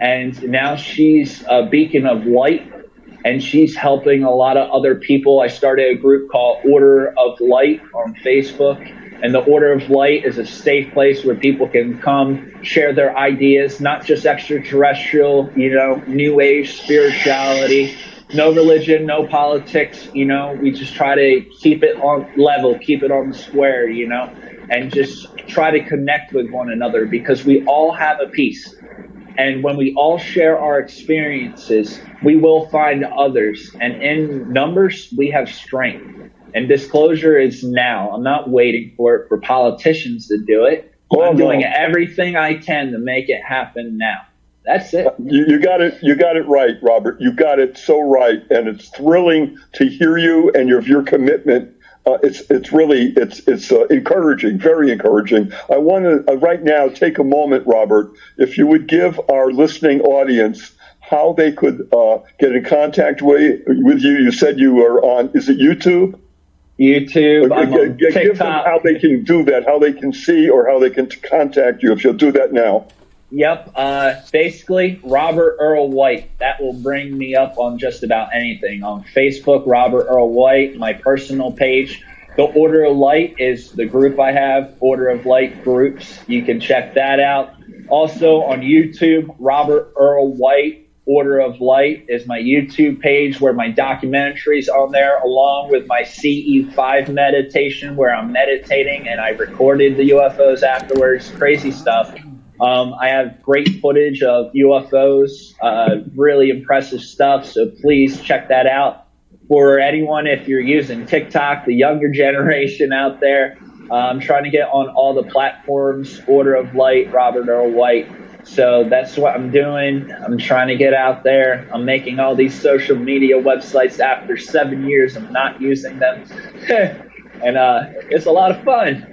And now she's a beacon of light, and she's helping a lot of other people. I started a group called Order of Light on Facebook. And the Order of Light is a safe place where people can come, share their ideas, not just extraterrestrial, new age spirituality, no religion, no politics, we just try to keep it on level, keep it on the square, and just try to connect with one another because we all have a piece. And when we all share our experiences, we will find others. And in numbers, we have strength. And disclosure is now. I'm not waiting for politicians to do it. I'm doing everything I can to make it happen now. That's it. You got it. You got it right, Robert. You got it so right, and it's thrilling to hear you and your commitment. It's really encouraging, very encouraging. I want to right now take a moment, Robert, if you would give our listening audience how they could get in contact with you. You said you are on. Is it YouTube? YouTube. Give them how they can do that, how they can see, or how they can contact you. If you'll do that now. Yep. Basically, Robert Earl White. That will bring me up on just about anything. On Facebook, Robert Earl White, my personal page. The Order of Light is the group I have, Order of Light Groups. You can check that out. Also on YouTube, Robert Earl White, Order of Light is my YouTube page where my documentary's on there, along with my CE5 meditation where I'm meditating and I recorded the UFOs afterwards. Crazy stuff. I have great footage of UFOs, really impressive stuff, so please check that out. For anyone, if you're using TikTok, the younger generation out there, I'm trying to get on all the platforms, Order of Light, Robert Earl White. So that's what I'm doing. I'm trying to get out there. I'm making all these social media websites after 7 years of not using them. And it's a lot of fun.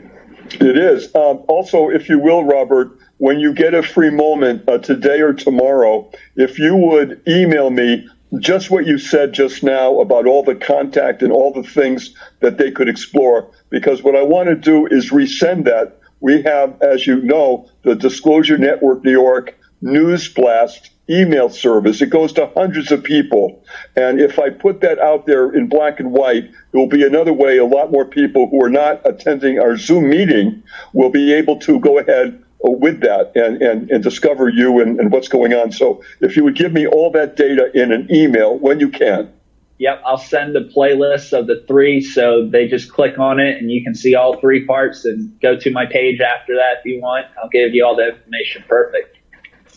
It is. Also, if you will, Robert, when you get a free moment today or tomorrow, if you would email me just what you said just now about all the contact and all the things that they could explore, because what I want to do is resend that. We have, as you know, the Disclosure Network New York News Blast email service. It goes to hundreds of people. And if I put that out there in black and white, it will be another way a lot more people who are not attending our Zoom meeting will be able to go ahead with that and discover you and what's going on. So if you would give me all that data in an email when you can. Yep, I'll send a playlist of the three, so they just click on it and you can see all three parts and go to my page after that if you want. I'll give you all the information. Perfect.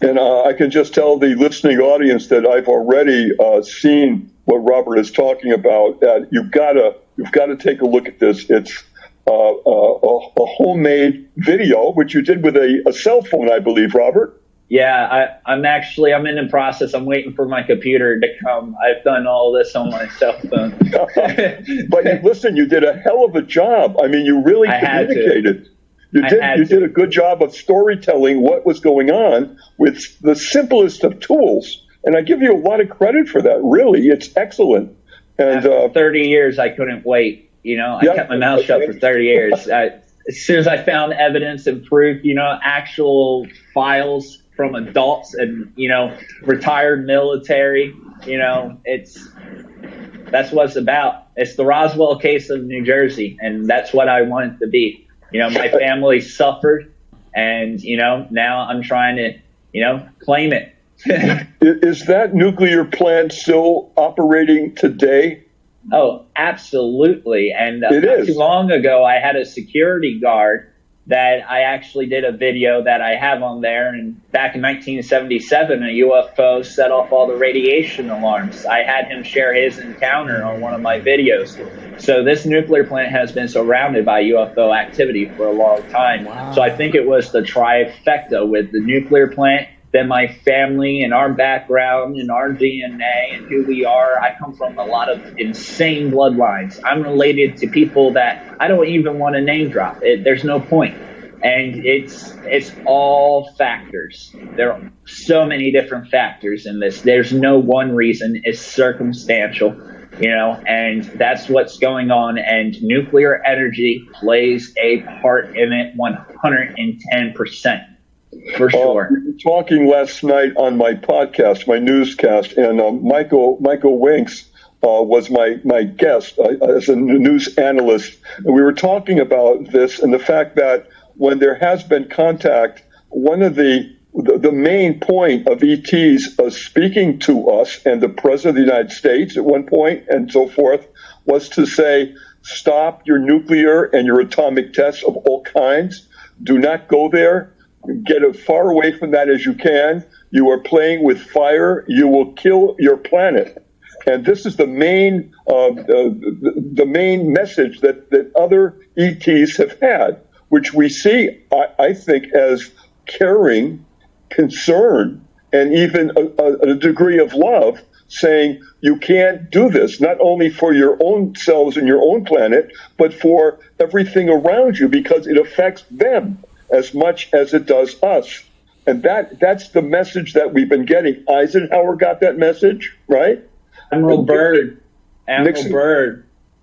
And I can just tell the listening audience that I've already seen what Robert is talking about. That you've got to take a look at this. It's a homemade video, which you did with a cell phone, I believe, Robert. Yeah, I'm in the process. I'm waiting for my computer to come. I've done all this on my cell phone. But listen, you did a hell of a job. I mean, you really communicated. You did a good job of storytelling what was going on with the simplest of tools. And I give you a lot of credit for that. Really, it's excellent. And after 30 years, I couldn't wait. I kept my mouth shut for 30 years. As soon as I found evidence and proof, actual files from adults and, retired military, that's what it's about. It's the Roswell case of New Jersey, and that's what I want it to be. My family suffered, and, now I'm trying to, claim it. Is that nuclear plant still operating today? Oh, absolutely. And not too long ago, I had a security guard that I actually did a video that I have on there. And back in 1977, a UFO set off all the radiation alarms. I had him share his encounter on one of my videos. So this nuclear plant has been surrounded by UFO activity for a long time. Wow. So I think it was the trifecta with the nuclear plant, then my family and our background and our DNA and who we are. I come from a lot of insane bloodlines. I'm related to people that I don't even want to name drop. There's no point. And it's all factors. There are so many different factors in this. There's no one reason. It's circumstantial, and that's what's going on. And nuclear energy plays a part in it 110%. For sure. We were talking last night on my podcast, my newscast, and Michael Winks was my guest as a news analyst. And we were talking about this and the fact that when there has been contact, one of the the main point of ETs speaking to us and the President of the United States at one point and so forth was to say, stop your nuclear and your atomic tests of all kinds. Do not go there. Get as far away from that as you can. You are playing with fire. You will kill your planet. And this is the main message that other ETs have had, which we see, I think, as caring, concern, and even a degree of love, saying you can't do this, not only for your own selves and your own planet, but for everything around you, because it affects them as much as it does us. And that's the message that we've been getting. Eisenhower got that message, right? Admiral Byrd.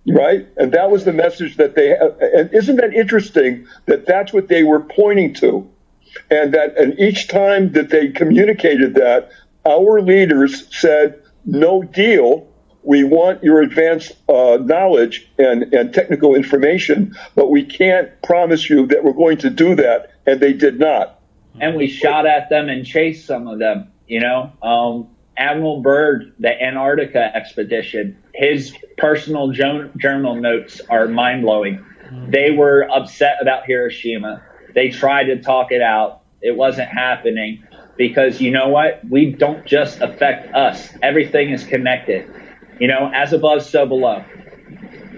Right? And that was the message that they had. And isn't that interesting that that's what they were pointing to? And each time that they communicated that, our leaders said, no deal. We want your advanced knowledge and technical information, but we can't promise you that we're going to do that. And they did not. And we shot at them and chased some of them, Admiral Byrd, the Antarctica expedition, his personal journal notes are mind-blowing. They were upset about Hiroshima. They tried to talk it out. It wasn't happening because you know what? We don't just affect us. Everything is connected. As above, so below.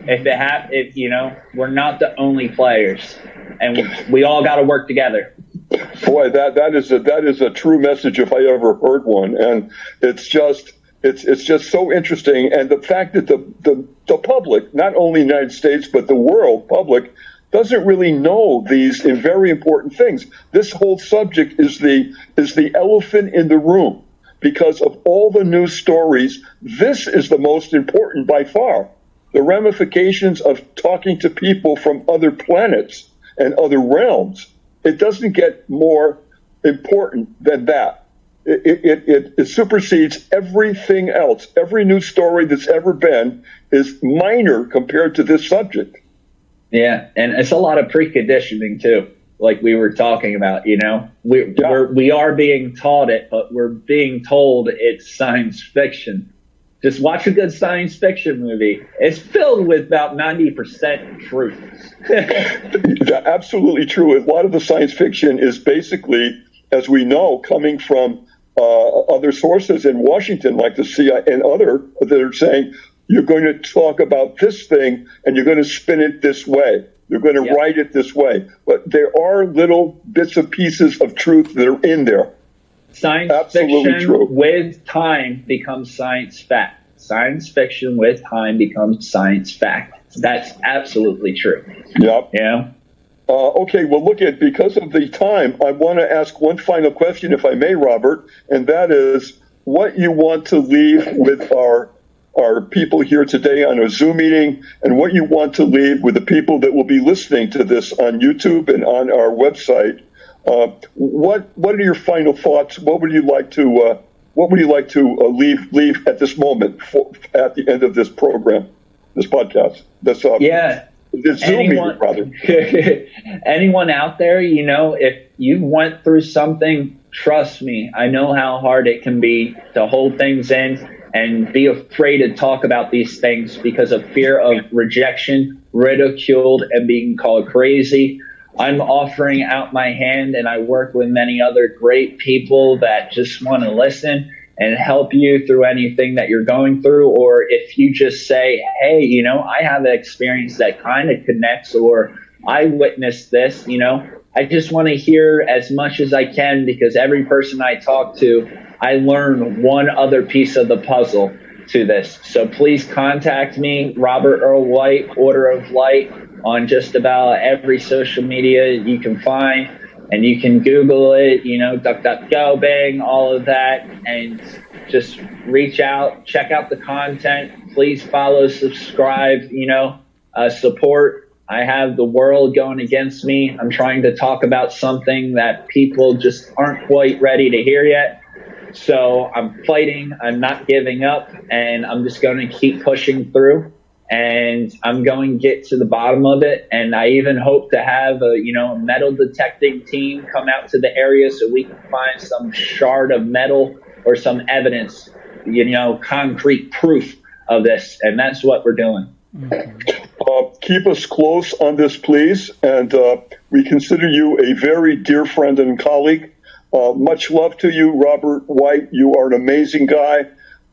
We're not the only players, and we all got to work together. Boy, that is a true message if I ever heard one, and it's just so interesting. And the fact that the public, not only the United States but the world public, doesn't really know these very important things. This whole subject is the elephant in the room because of all the news stories. This is the most important by far. The ramifications of talking to people from other planets and other realms. It doesn't get more important than that. It supersedes everything else. Every news story that's ever been is minor compared to this subject. Yeah, and it's a lot of preconditioning too, like we were talking about. We are being taught it, but we're being told it's science fiction. Just watch a good science fiction movie. It's filled with about 90% truth. Absolutely true. A lot of the science fiction is basically, as we know, coming from other sources in Washington, like the CIA and other, that are saying, you're going to talk about this thing and you're going to spin it this way. You're going to write it this way. But there are little bits and pieces of truth that are in there. Science fiction with time becomes science fact. Science fiction with time becomes science fact. That's absolutely true. Yep. Yeah. Okay, well, because of the time, I want to ask one final question, if I may, Robert, and that is what you want to leave with our people here today on a Zoom meeting, and what you want to leave with the people that will be listening to this on YouTube and on our website. What are your final thoughts? What would you like to leave at this moment at the end of this program, this podcast? This Zoom meeting, rather. Anyone out there, if you went through something, trust me, I know how hard it can be to hold things in and be afraid to talk about these things because of fear of rejection, ridiculed, and being called crazy. I'm offering out my hand, and I work with many other great people that just want to listen and help you through anything that you're going through. Or if you just say, hey, I have an experience that kind of connects, or I witnessed this, I just want to hear as much as I can, because every person I talk to, I learn one other piece of the puzzle to this. So please contact me, Robert Earl White, Order of Light, on just about every social media you can find. And you can Google it, DuckDuckGo, Bing, all of that, and just reach out, check out the content. Please follow, subscribe, support. I have the world going against me. I'm trying to talk about something that people just aren't quite ready to hear yet. So I'm fighting. I'm not giving up, and I'm just going to keep pushing through. and I'm going to get to the bottom of it. And I even hope to have a metal detecting team come out to the area so we can find some shard of metal or some evidence, concrete proof of this. And that's what we're doing. Keep us close on this, please. And we consider you a very dear friend and colleague. Much love to you, Robert White. You are an amazing guy,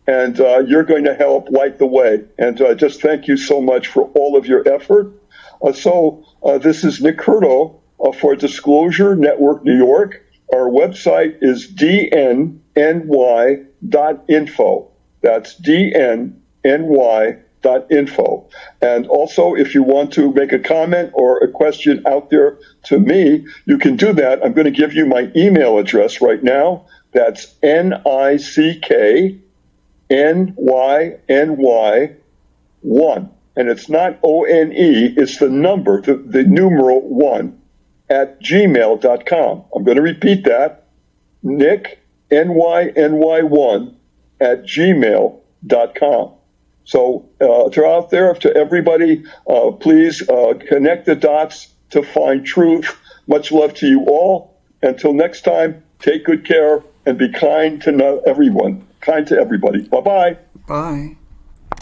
and you're going to help light the way. And just thank you so much for all of your effort. This is Nick Curto for Disclosure Network New York. Our website is dnny.info. That's dnny.info. And also, if you want to make a comment or a question out there to me, you can do that. I'm going to give you my email address right now. That's NICKNYNY1. And it's not ONE, it's the number, the numeral 1 at gmail.com. I'm going to repeat that. Nick, NYNY1 at gmail.com. So to out there, to everybody, please connect the dots to find truth. Much love to you all. Until next time, take good care and be kind to everyone. Kind to everybody. Bye-bye. Bye.